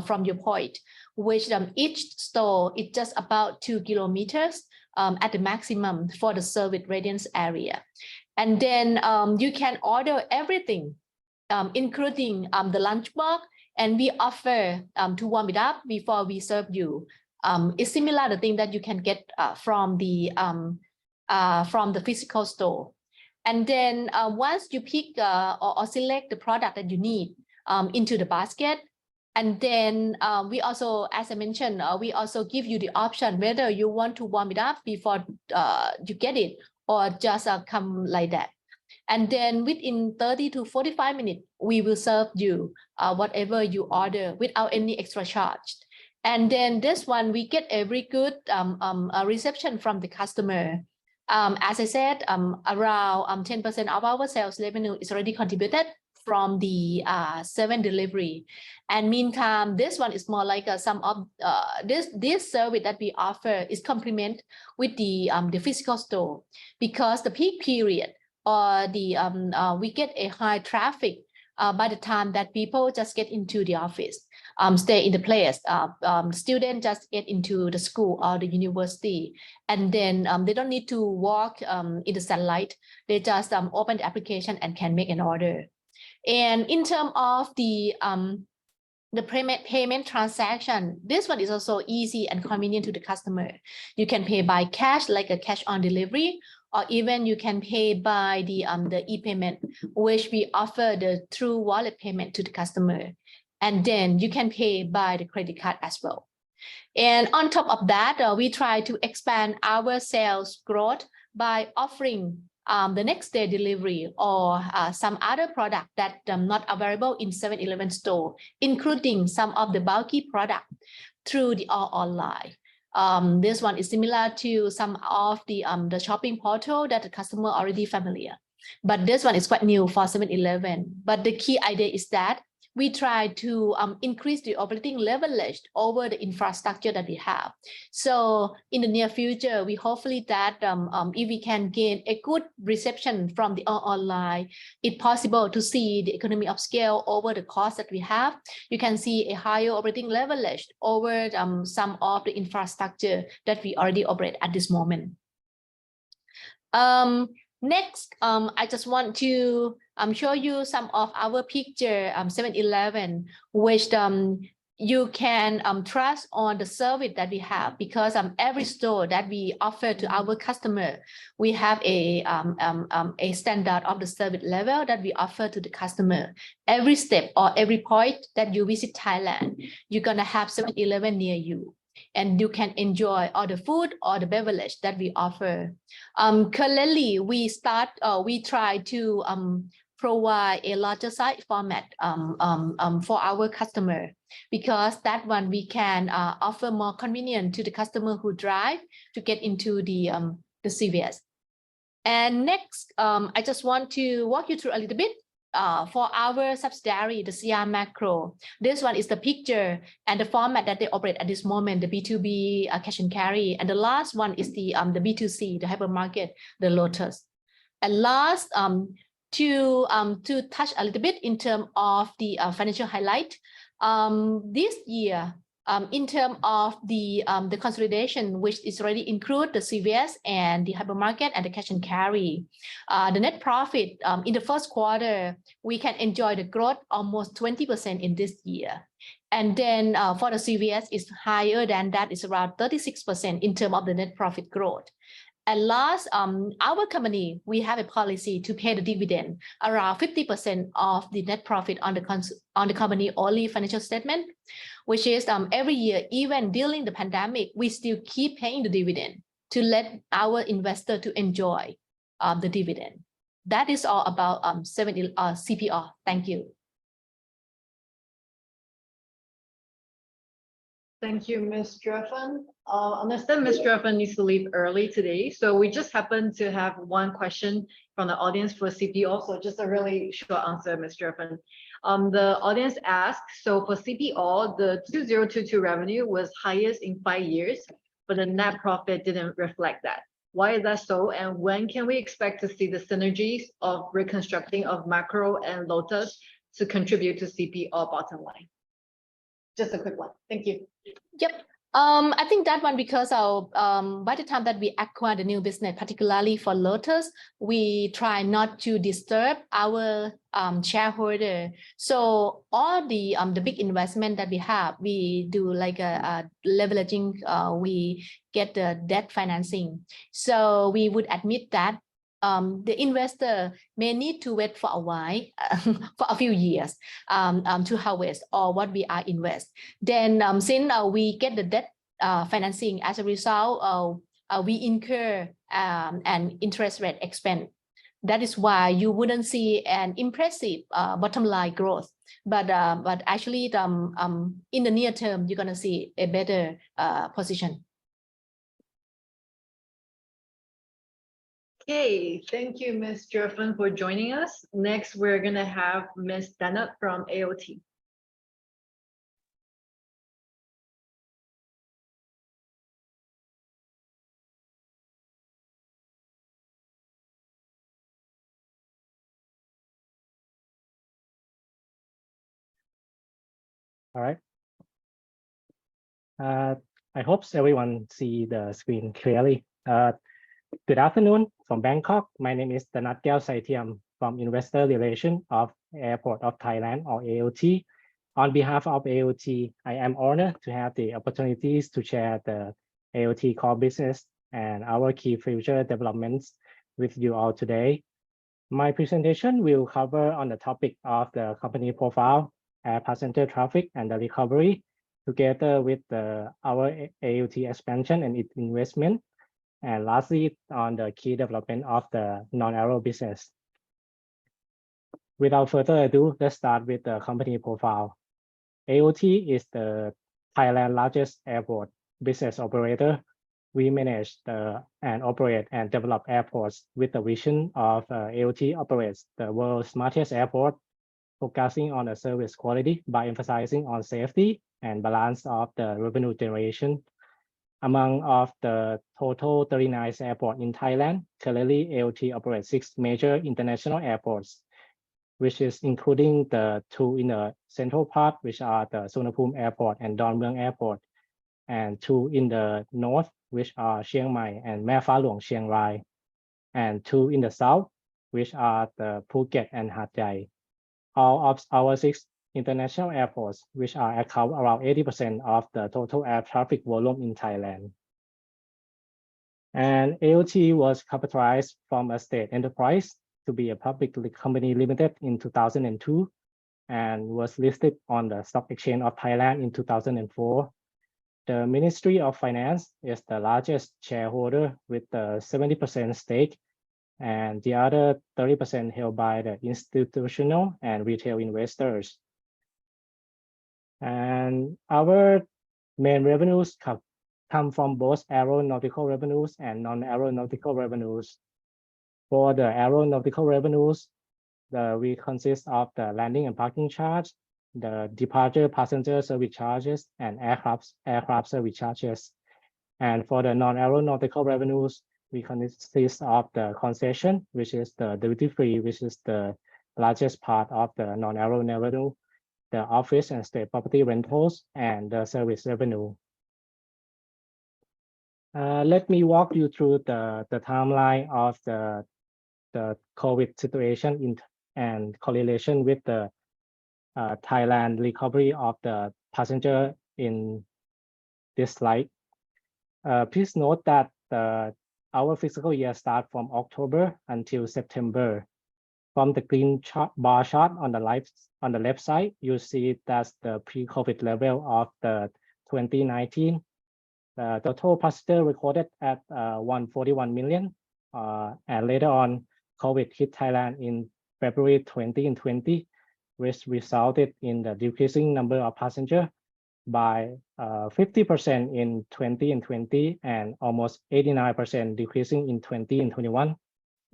from your point, which each store is just about 2 kilometers at the maximum for the service radius area. And then you can order everything, including the lunchbox, and we offer to warm it up before we serve you. It's similar to the thing that you can get from the physical store. And then once you pick or select the product that you need into the basket, and then we also, as I mentioned, we also give you the option whether you want to warm it up before you get it or just come like that. And then within 30 to 45 minutes, we will serve you whatever you order without any extra charge. And then this one, we get a very good reception from the customer. As I said, around 10% of our sales revenue is already contributed from the 7 delivery. And meantime, this one is more like some of this service that we offer is complement with the physical store, because the peak period or the we get a high traffic by the time that people just get into the office, stay in the place, students just get into the school or the university, and then they don't need to walk in the sunlight. They just open the application and can make an order. And in terms of the payment transaction, this one is also easy and convenient to the customer. You can pay by cash, like a cash on delivery, or even you can pay by the e-payment, which we offer the true wallet payment to the customer. And then you can pay by the credit card as well. And on top of that, we try to expand our sales growth by offering the next day delivery or some other product that not available in 7-Eleven store, including some of the bulky product through the online. This one is similar to some of the shopping portal that the customer already familiar, but this one is quite new for 7-Eleven. But the key idea is that we try to increase the operating leverage over the infrastructure that we have. So in the near future, we hopefully that if we can gain a good reception from the online, it's possible to see the economy of scale over the cost that we have. You can see a higher operating leverage over some of the infrastructure that we already operate at this moment. Next, I just want to show you some of our picture 7-Eleven, which you can trust on the service that we have, because every store that we offer to our customer, we have a standard of the service level that we offer to the customer. Every step or every point that you visit Thailand, you're gonna have 7-Eleven near you, and you can enjoy all the food or the beverage that we offer. Currently, we try to provide a larger size format for our customer, because that one we can offer more convenient to the customer who drive to get into the CVS. And next, I just want to walk you through a little bit for our subsidiary, the CR Macro. This one is the picture and the format that they operate at this moment, the B2B cash and carry. And the last one is the B2C, the hypermarket, the Lotus. And last, to touch a little bit in terms of the financial highlight, this year, in terms of the consolidation, which is already include the CVS and the hypermarket and the cash and carry, the net profit in the first quarter, we can enjoy the growth almost 20% in this year. And then for the CVS is higher than that, it's around 36% in terms of the net profit growth. And last, our company, we have a policy to pay the dividend around 50% of the net profit on the company only financial statement, which is every year, even during the pandemic, we still keep paying the dividend to let our investor to enjoy the dividend. That is all about CPR. Thank you. Thank you, Ms. Dreffen. Understand Ms. Dreffen needs to leave early today, so we just happen to have one question from the audience for CPO. So just a really short answer, Ms. Dreffen. The audience asked, so for CPO, the 2022 revenue was highest in 5 years, but the net profit didn't reflect that. Why is that so? And when can we expect to see the synergies of reconstructing of Macro and Lotus to contribute to CPO bottom line? Just a quick one. Thank you. Yep. I think that one, because by the time that we acquire the new business, particularly for Lotus, we try not to disturb our shareholder. So all the big investment that we have, we do like a leveraging. We get the debt financing. So we would admit that the investor may need to wait for a while, for a few years, to harvest or what we are invest. Then since we get the debt financing, as a result, we incur an interest rate expense. That is why you wouldn't see an impressive bottom line growth. But actually, in the near term, you're gonna see a better position. Okay, thank you, Ms. Dreffen, for joining us. Next, we're going to have Ms. Danut from AOT. All right. I hope everyone see the screen clearly. Good afternoon from Bangkok. My name is Danut Saitiam from Investor Relations of Airport of Thailand, or AOT. On behalf of AOT, I am honored to have the opportunities to share the AOT core business and our key future developments with you all today. My presentation will cover on the topic of the company profile, air passenger traffic, and the recovery, together with our AOT expansion and its investment. And lastly, on the key development of the non-aero business. Without further ado, let's start with the company profile. AOT is the Thailand's largest airport business operator. We manage and operate and develop airports with the vision of AOT operates the world's smartest airport focusing on the service quality by emphasizing on safety and balance of the revenue generation. Among of the total 39 airports in Thailand, currently ALT operates 6 major international airports, which is including the 2 in the central part, which are the Suvarnabhumi Airport and Don Mueang Airport, and 2 in the north, which are Chiang Mai and Mae Fah Luang Chiang Rai, and 2 in the south, which are the Phuket and Hat Yai. All of our 6 international airports, which are account around 80% of the total air traffic volume in Thailand. And ALT was capitalized from a state enterprise to be a public company limited in 2002 and was listed on the Stock Exchange of Thailand in 2004. The Ministry of Finance is the largest shareholder with the 70% stake, and the other 30% held by the institutional and retail investors. And our main revenues come from both aeronautical revenues and non-aeronautical revenues. For the aeronautical revenues, we consist of the landing and parking charge, the departure passenger service charges, and aircraft service charges. And for the non-aeronautical revenues, we consist of the concession, which is the duty-free, which is the largest part of the non-aero revenue, the office and state property rentals, and the service revenue. Let me walk you through the timeline of the COVID situation and correlation with the Thailand recovery of the passenger in this slide. Please note that our fiscal year starts from October until September. From the green bar chart on the left side, you see that's the pre-COVID level of the 2019. The total passenger recorded at 141 million. And later on, COVID hit Thailand in February 2020, which resulted in the decreasing number of passengers by 50% in 2020 and almost 89% decreasing in 2021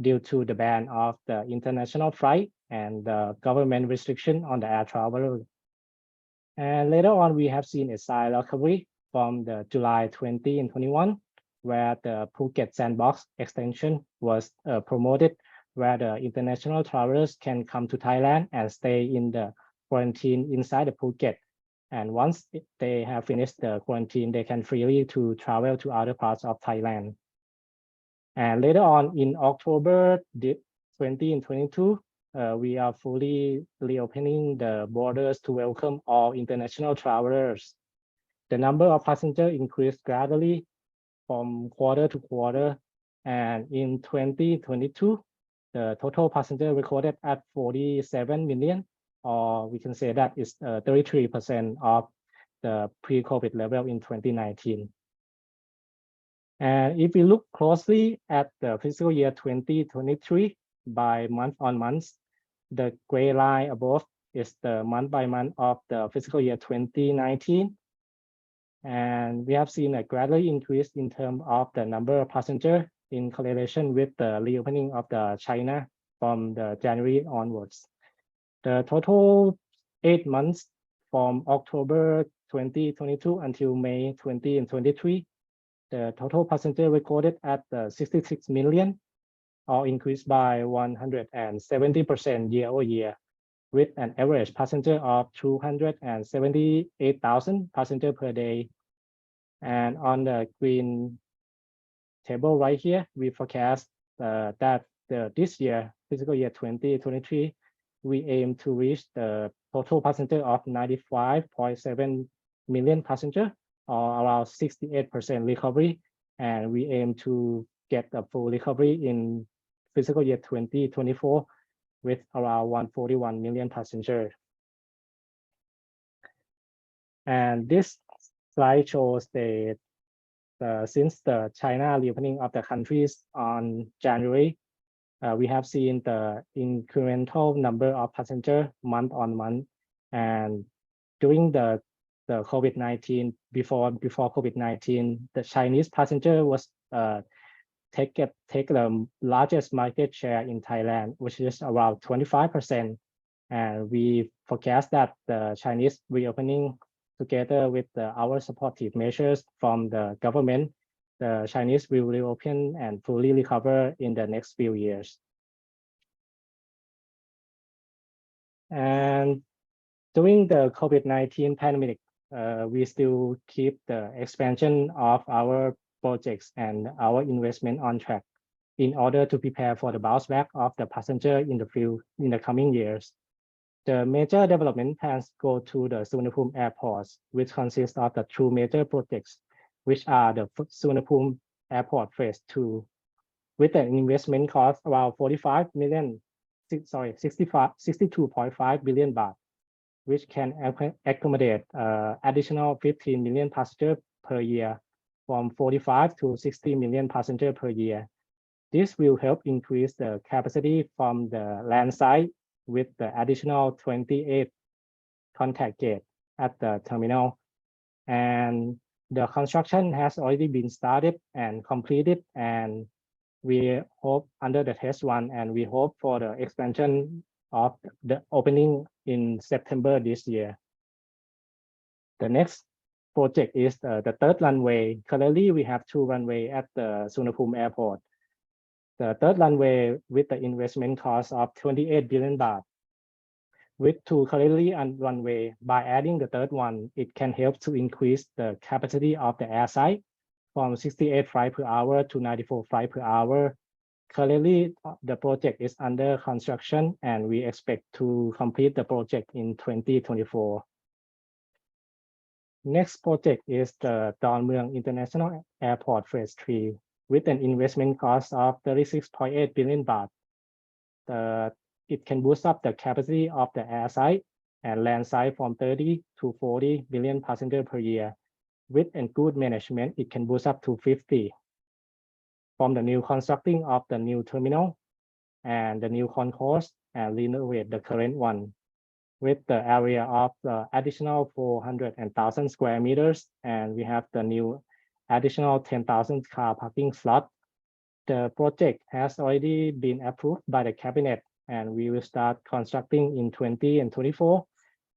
due to the ban of the international flight and the government restriction on the air travel. And later on, we have seen a slight recovery from the July 2021, where the Phuket Sandbox extension was promoted, where the international travelers can come to Thailand and stay in the quarantine inside the Phuket. And once they have finished the quarantine, they can freely to travel to other parts of Thailand. And later on in October 2022, we are fully reopening the borders to welcome all international travelers. The number of passengers increased gradually from quarter to quarter. And in 2022, the total passenger recorded at 47 million, or we can say that is 33% of the pre-COVID level in 2019. And if we look closely at the fiscal year 2023 by month on month, the gray line above is the month by month of the fiscal year 2019. And we have seen a gradual increase in terms of the number of passengers in correlation with the reopening of the China from the January onwards. The total 8 months from October 2022 until May 2023, the total passenger recorded at 66 million, or increased by 170% year-over-year, with an average passenger of 278,000 passengers per day. And on the green table right here, we forecast that this year, fiscal year 2023, we aim to reach the total passenger of 95.7 million passengers, or around 68% recovery. And we aim to get a full recovery in fiscal year 2024 with around 141 million passengers. And this slide shows since the China reopening of the countries on January, we have seen the incremental number of passengers month on month. And during the COVID-19, before COVID-19, the Chinese passenger was take the largest market share in Thailand, which is around 25%. And we forecast that the Chinese reopening, together with our supportive measures from the government, the Chinese will reopen and fully recover in the next few years. And during the COVID-19 pandemic, we still keep the expansion of our projects and our investment on track in order to prepare for the bounce back of the passenger in the coming years. The major development plans go to the Suvarnabhumi airports, which consist of the two major projects, which are the Suvarnabhumi Airport Phase 2, with an investment cost around 62.5 billion baht, which can accommodate additional 15 million passengers per year, from 45 to 60 million passengers per year. This will help increase the capacity from the land side with the additional 28 contact gate at the terminal. And the construction has already been started and completed, and we hope under the test one, and we hope for the expansion of the opening in September this year. The next project is the third runway. Currently, we have two runways at the Suvarnabhumi Airport. The third runway with the investment cost of 28 billion baht. With two currently on runway, by adding the third one, it can help to increase the capacity of the airside from 68 flights per hour to 94 flights per hour. Currently, the project is under construction, and we expect to complete the project in 2024. Next project is the Don Mueang International Airport Phase 3, with an investment cost of 36.8 billion baht. It can boost up the capacity of the airside and landside from 30 to 40 million passengers per year. With a good management, it can boost up to 50. From the new constructing of the new terminal and the new concourse, and renovate the current one, with the area of the additional 400,000 square meters, and we have the new additional 10,000 car parking slots. The project has already been approved by the cabinet, and we will start constructing in 2020 and 2024,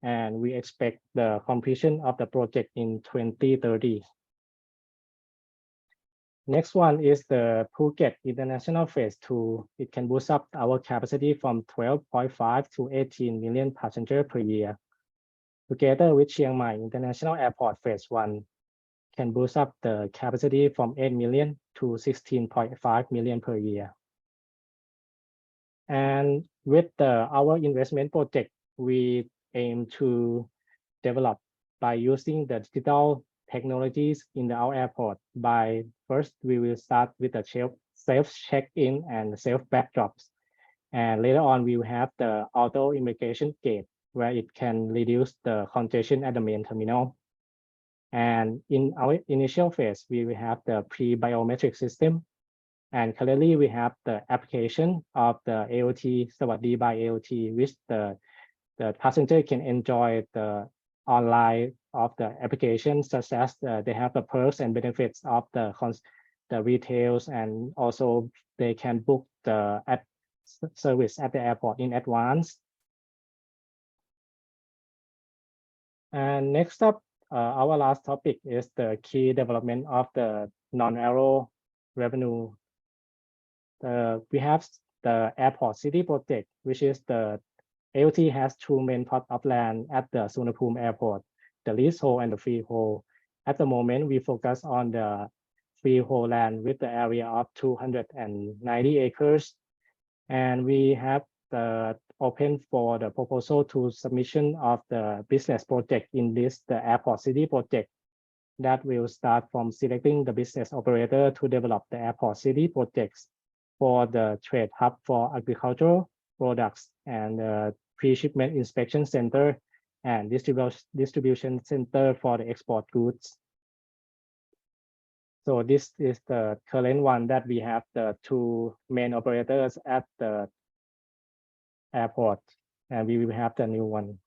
and we expect the completion of the project in 2030. Next one is the Phuket International Phase 2. It can boost up our capacity from 12.5 to 18 million passengers per year. Together with Chiang Mai International Airport Phase 1, can boost up the capacity from 8 million to 16.5 million per year. And with our investment project, we aim to develop by using the digital technologies in our airport. By first, we will start with the self check-in and self backdrops. And later on, we will have the auto immigration gate, where it can reduce the congestion at the main terminal. And in our initial phase, we will have the pre-biometric system. And currently, we have the application of the AOT, Sawasdi by AOT, which the passenger can enjoy the online of the application, such as they have the perks and benefits of the retails, and also they can book the service at the airport in advance. And next up, our last topic is the key development of the non-aero revenue. We have the airport city project, which is the AOT has two main plots of land at the Suvarnabhumi Airport, the leasehold and the freehold. At the moment, we focus on the freehold land with the area of 290 acres. And we have the open for the proposal to submission of the business project in the airport city project. That will start from selecting the business operator to develop the airport city projects for the trade hub for agricultural products, and pre-shipment inspection center, and distribution center for the export goods. So this is the current one that we have the two main operators at the airport, and we will have the new one.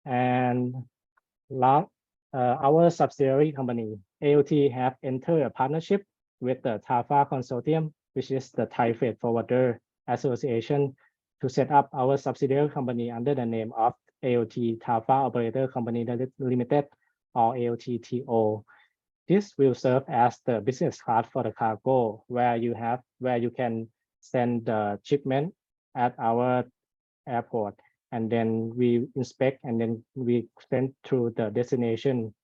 And our subsidiary company, AOT, have entered a partnership with the TAFA Consortium, which is the Thai Freight Forwarder Association, to set up our subsidiary company under the name of ALT Taiwan Operator Company Limited, or ALTTO. This will serve as the business card for the cargo, where you can send the shipment at our airport, and then we inspect, and then we send to the destination.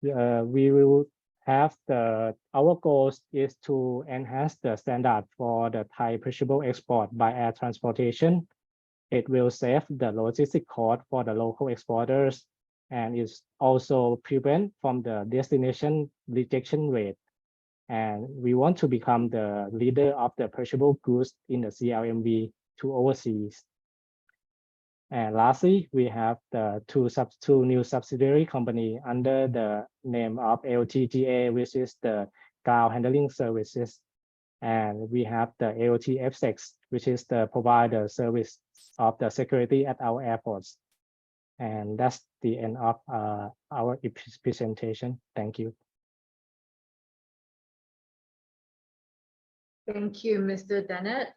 We will have our goals is to enhance the standard for the Thai perishable export by air transportation. It will save the logistic cost for the local exporters, and is also prevent from the destination rejection rate. And we want to become the leader of the perishable goods in the CLMV to overseas. And lastly, we have the two new subsidiary company under the name of LTGA, which is the ground handling services. And we have the ALTF6, which is the provider service of the security at our airports. And that's the end of our presentation. Thank you. Thank you, Mr. Dennett.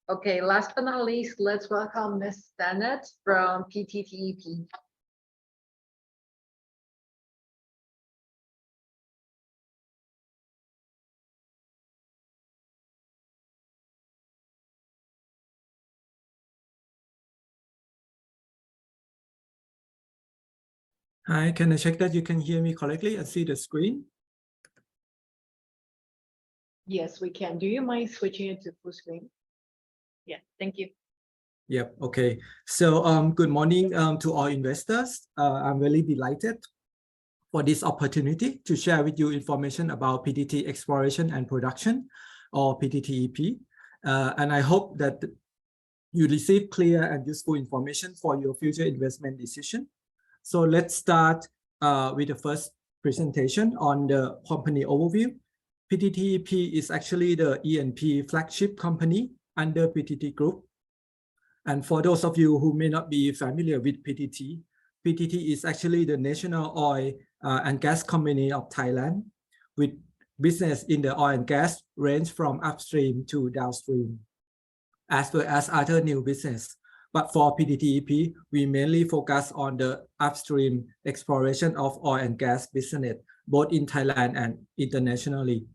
Okay, last but not least, let's welcome Ms. Dennett from PTTEP. Hi, can I check that you can hear me correctly and see the screen? Yes, we can. Do you mind switching it to full screen? Yeah, thank you. Yep, okay. So good morning to all investors. I'm really delighted for this opportunity to share with you information about PTT Exploration and Production, or PTTEP. And I hope that you receive clear and useful information for your future investment decision. So let's start with the first presentation on the company overview. PTTEP is actually the E&P flagship company under PTT Group. And for those of you who may not be familiar with PTT, PTT is actually the national oil and gas company of Thailand, with business in the oil and gas range from upstream to downstream, as well as other new business. But for PTTEP, we mainly focus on the upstream exploration of oil and gas business, both in Thailand and internationally.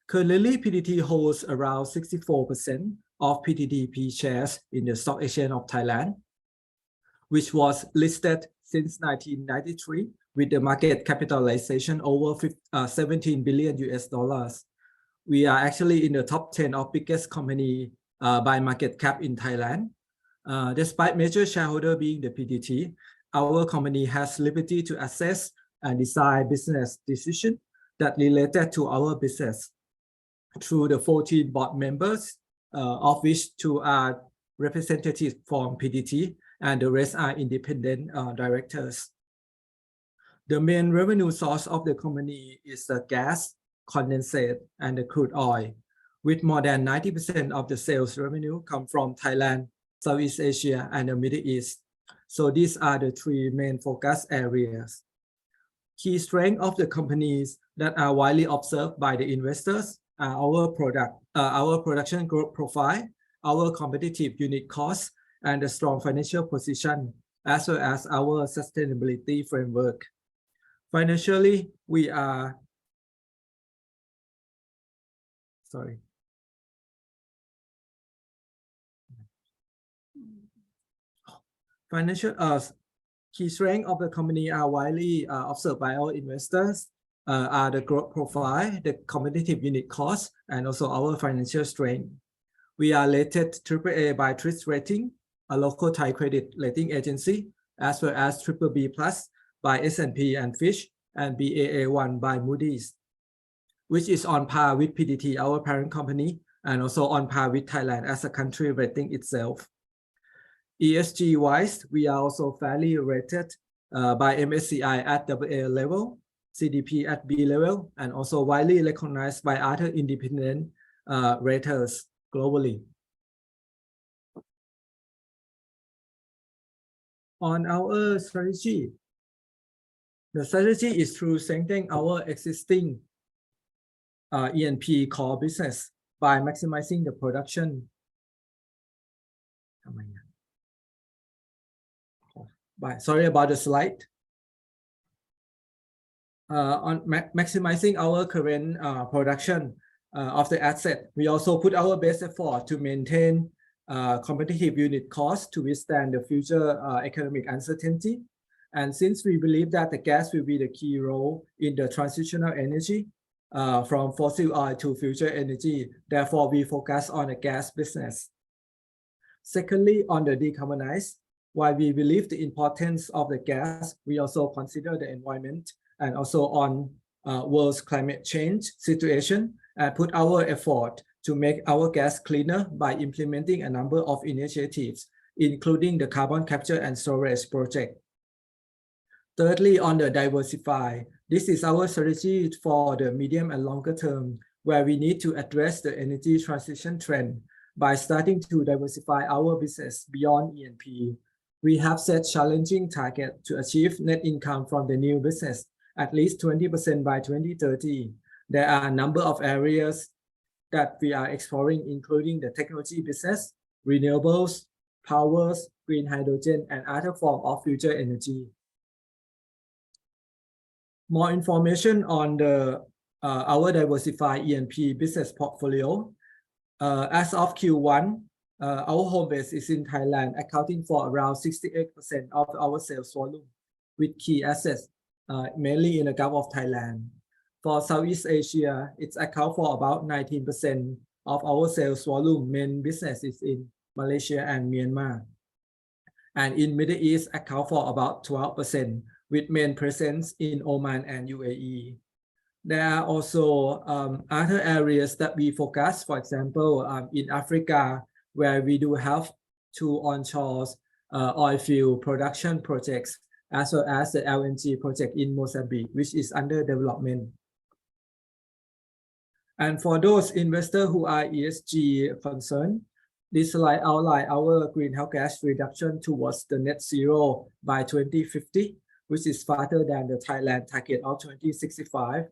Currently, PTT holds around 64% of PTTEP shares in the Stock Exchange of Thailand, which was listed since 1993 with the market capitalization over 17 billion US dollars. We are actually in the top 10 of biggest company by market cap in Thailand. Despite major shareholder being the PTT, our company has liberty to assess and decide business decisions that related to our business through the 14 board members, of which 2 are representatives from PTT and the rest are independent directors. The main revenue source of the company is the gas, condensate, and the crude oil, with more than 90% of the sales revenue come from Thailand, Southeast Asia, and the Middle East. So these are the 3 main focus areas. Key strength of the companies that are widely observed by the investors are our production growth profile, our competitive unit cost, and a strong financial position, as well as our sustainability framework. Financially, we are key strength of the company are widely observed by our investors, are the growth profile, the competitive unit cost, and also our financial strength. We are rated AAA by TRIS Rating, a local Thai credit rating agency, as well as BBB+ by S&P and Fitch, and Baa1 by Moody's, which is on par with PTT, our parent company, and also on par with Thailand as a country rating itself. ESG-wise, we are also fairly rated by MSCI at AA level, CDP at B level, and also widely recognized by other independent raters globally. On our strategy, the strategy is to strengthen our existing E&P core business by maximizing the production Sorry about the slide. On maximizing our current production of the asset, we also put our best effort to maintain competitive unit costs to withstand the future economic uncertainty. And since we believe that the gas will be the key role in the transitional energy from fossil oil to future energy, therefore we focus on the gas business. Secondly, on the decarbonize, while we believe the importance of the gas, we also consider the environment and also on world's climate change situation and put our effort to make our gas cleaner by implementing a number of initiatives, including the carbon capture and storage project. Thirdly, on the diversify, this is our strategy for the medium and longer term, where we need to address the energy transition trend by starting to diversify our business beyond E&P. We have set challenging target to achieve net income from the new business at least 20% by 2030. There are a number of areas that we are exploring, including the technology business, renewables, powers, green hydrogen, and other forms of future energy. More information on the our diversified E&P business portfolio. As of Q1, our home base is in Thailand, accounting for around 68% of our sales volume, with key assets mainly in the Gulf of Thailand. For Southeast Asia, it accounts for about 19% of our sales volume. Main business is in Malaysia and Myanmar. And in Middle East, account for about 12%, with main presence in Oman and UAE. There are also other areas that we focus, for example, in Africa, where we do have 2 onshore oil field production projects, as well as the LNG project in Mozambique, which is under development. And for those investors who are ESG concerned, this slide outlines our greenhouse gas reduction towards the net zero by 2050, which is farther than the Thailand target of 2065.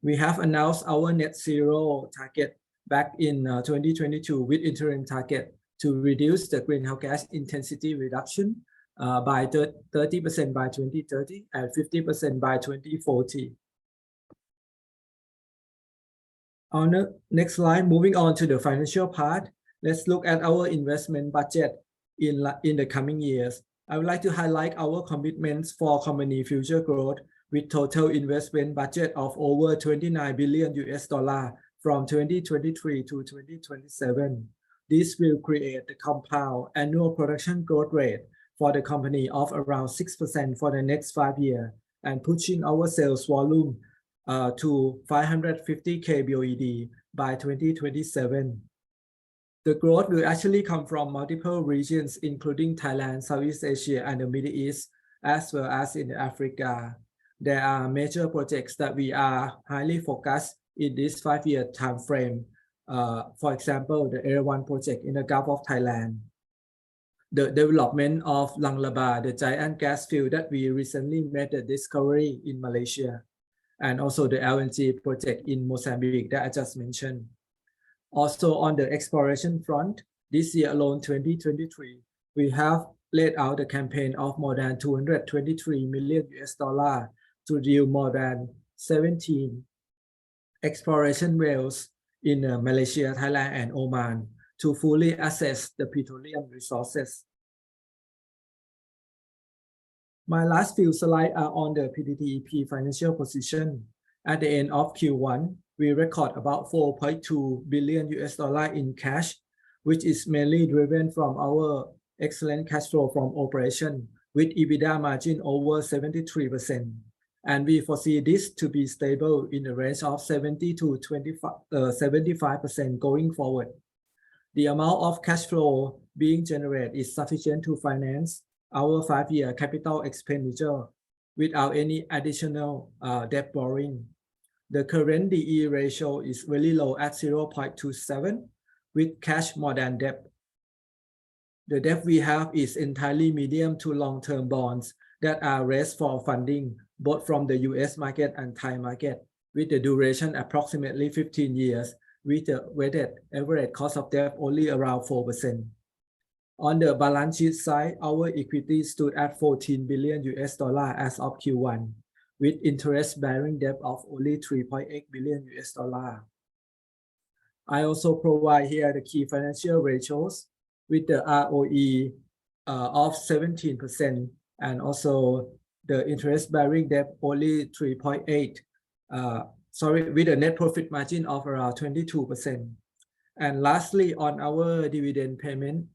We have announced our net zero target back in 2022 with interim target to reduce the greenhouse gas intensity reduction by 30% by 2030 and 50% by 2040. On the next slide, moving on to the financial part, let's look at our investment budget in the coming years. I would like to highlight our commitments for company future growth with total investment budget of over $29 billion from 2023 to 2027. This will create the compound annual production growth rate for the company of around 6% for the next 5 years and pushing our sales volume to 550K BOED by 2027. The growth will actually come from multiple regions, including Thailand, Southeast Asia, and the Middle East, as well as in Africa. There are major projects that we are highly focused in this 5-year time frame. For example, the Air-1 project in the Gulf of Thailand, the development of Lang Laba, the giant gas field that we recently made a discovery in Malaysia, and also the LNG project in Mozambique that I just mentioned. Also on the exploration front, this year alone, 2023, we have laid out a campaign of more than $223 million to drill more than 17 exploration wells in Malaysia, Thailand, and Oman to fully assess the petroleum resources. My last few slides are on the PTTEP financial position. At the end of Q1, we record about $4.2 billion in cash, which is mainly driven from our excellent cash flow from operation with EBITDA margin over 73%. And we foresee this to be stable in the range of 70 to 75% going forward. The amount of cash flow being generated is sufficient to finance our 5-year capital expenditure without any additional debt borrowing. The current DE ratio is really low at 0.27 with cash more than debt. The debt we have is entirely medium to long-term bonds that are raised for funding both from the US market and Thai market with the duration approximately 15 years with a weighted average cost of debt only around 4%. On the balance sheet side, our equity stood at $14 billion as of Q1, with interest-bearing debt of only $3.8 billion. I also provide here the key financial ratios with the ROE of 17% and also the interest-bearing debt only 3.8. With a net profit margin of around 22%. And lastly, on our dividend payment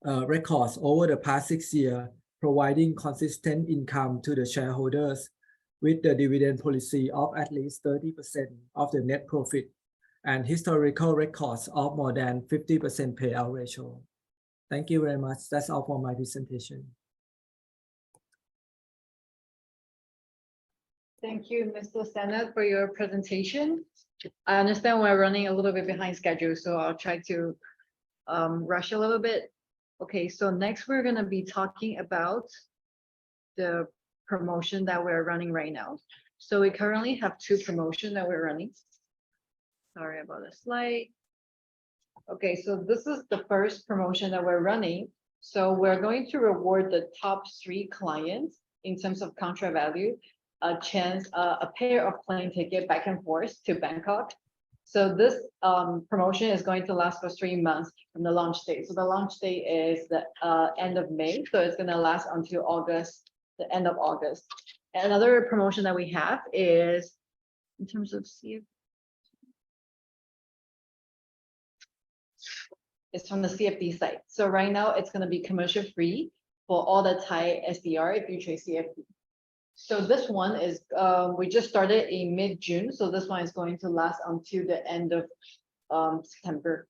records over the past 6 years, providing consistent income to the shareholders with the dividend policy of at least 30% of the net profit and historical records of more than 50% payout ratio. Thank you very much. That's all for my presentation. Thank you, Mr. Sennett, for your presentation. I understand we're running a little bit behind schedule, so I'll try to rush a little bit. Okay, so next we're going to be talking about the promotion that we're running right now. So we currently have 2 promotions that we're running. Sorry about the slide. Okay, so this is the first promotion that we're running. So we're going to reward the top 3 clients in terms of contract value, a pair of plane ticket back and forth to Bangkok. So this promotion is going to last for 3 months from the launch date. So the launch date is the end of May. So it's going to last until August, the end of August. And another promotion that we have is in terms of it's from the CFD side. So right now it's going to be commercial free for all the Thai SDR if you trade CFD. So this one is, we just started in mid-June. So this one is going to last until the end of September.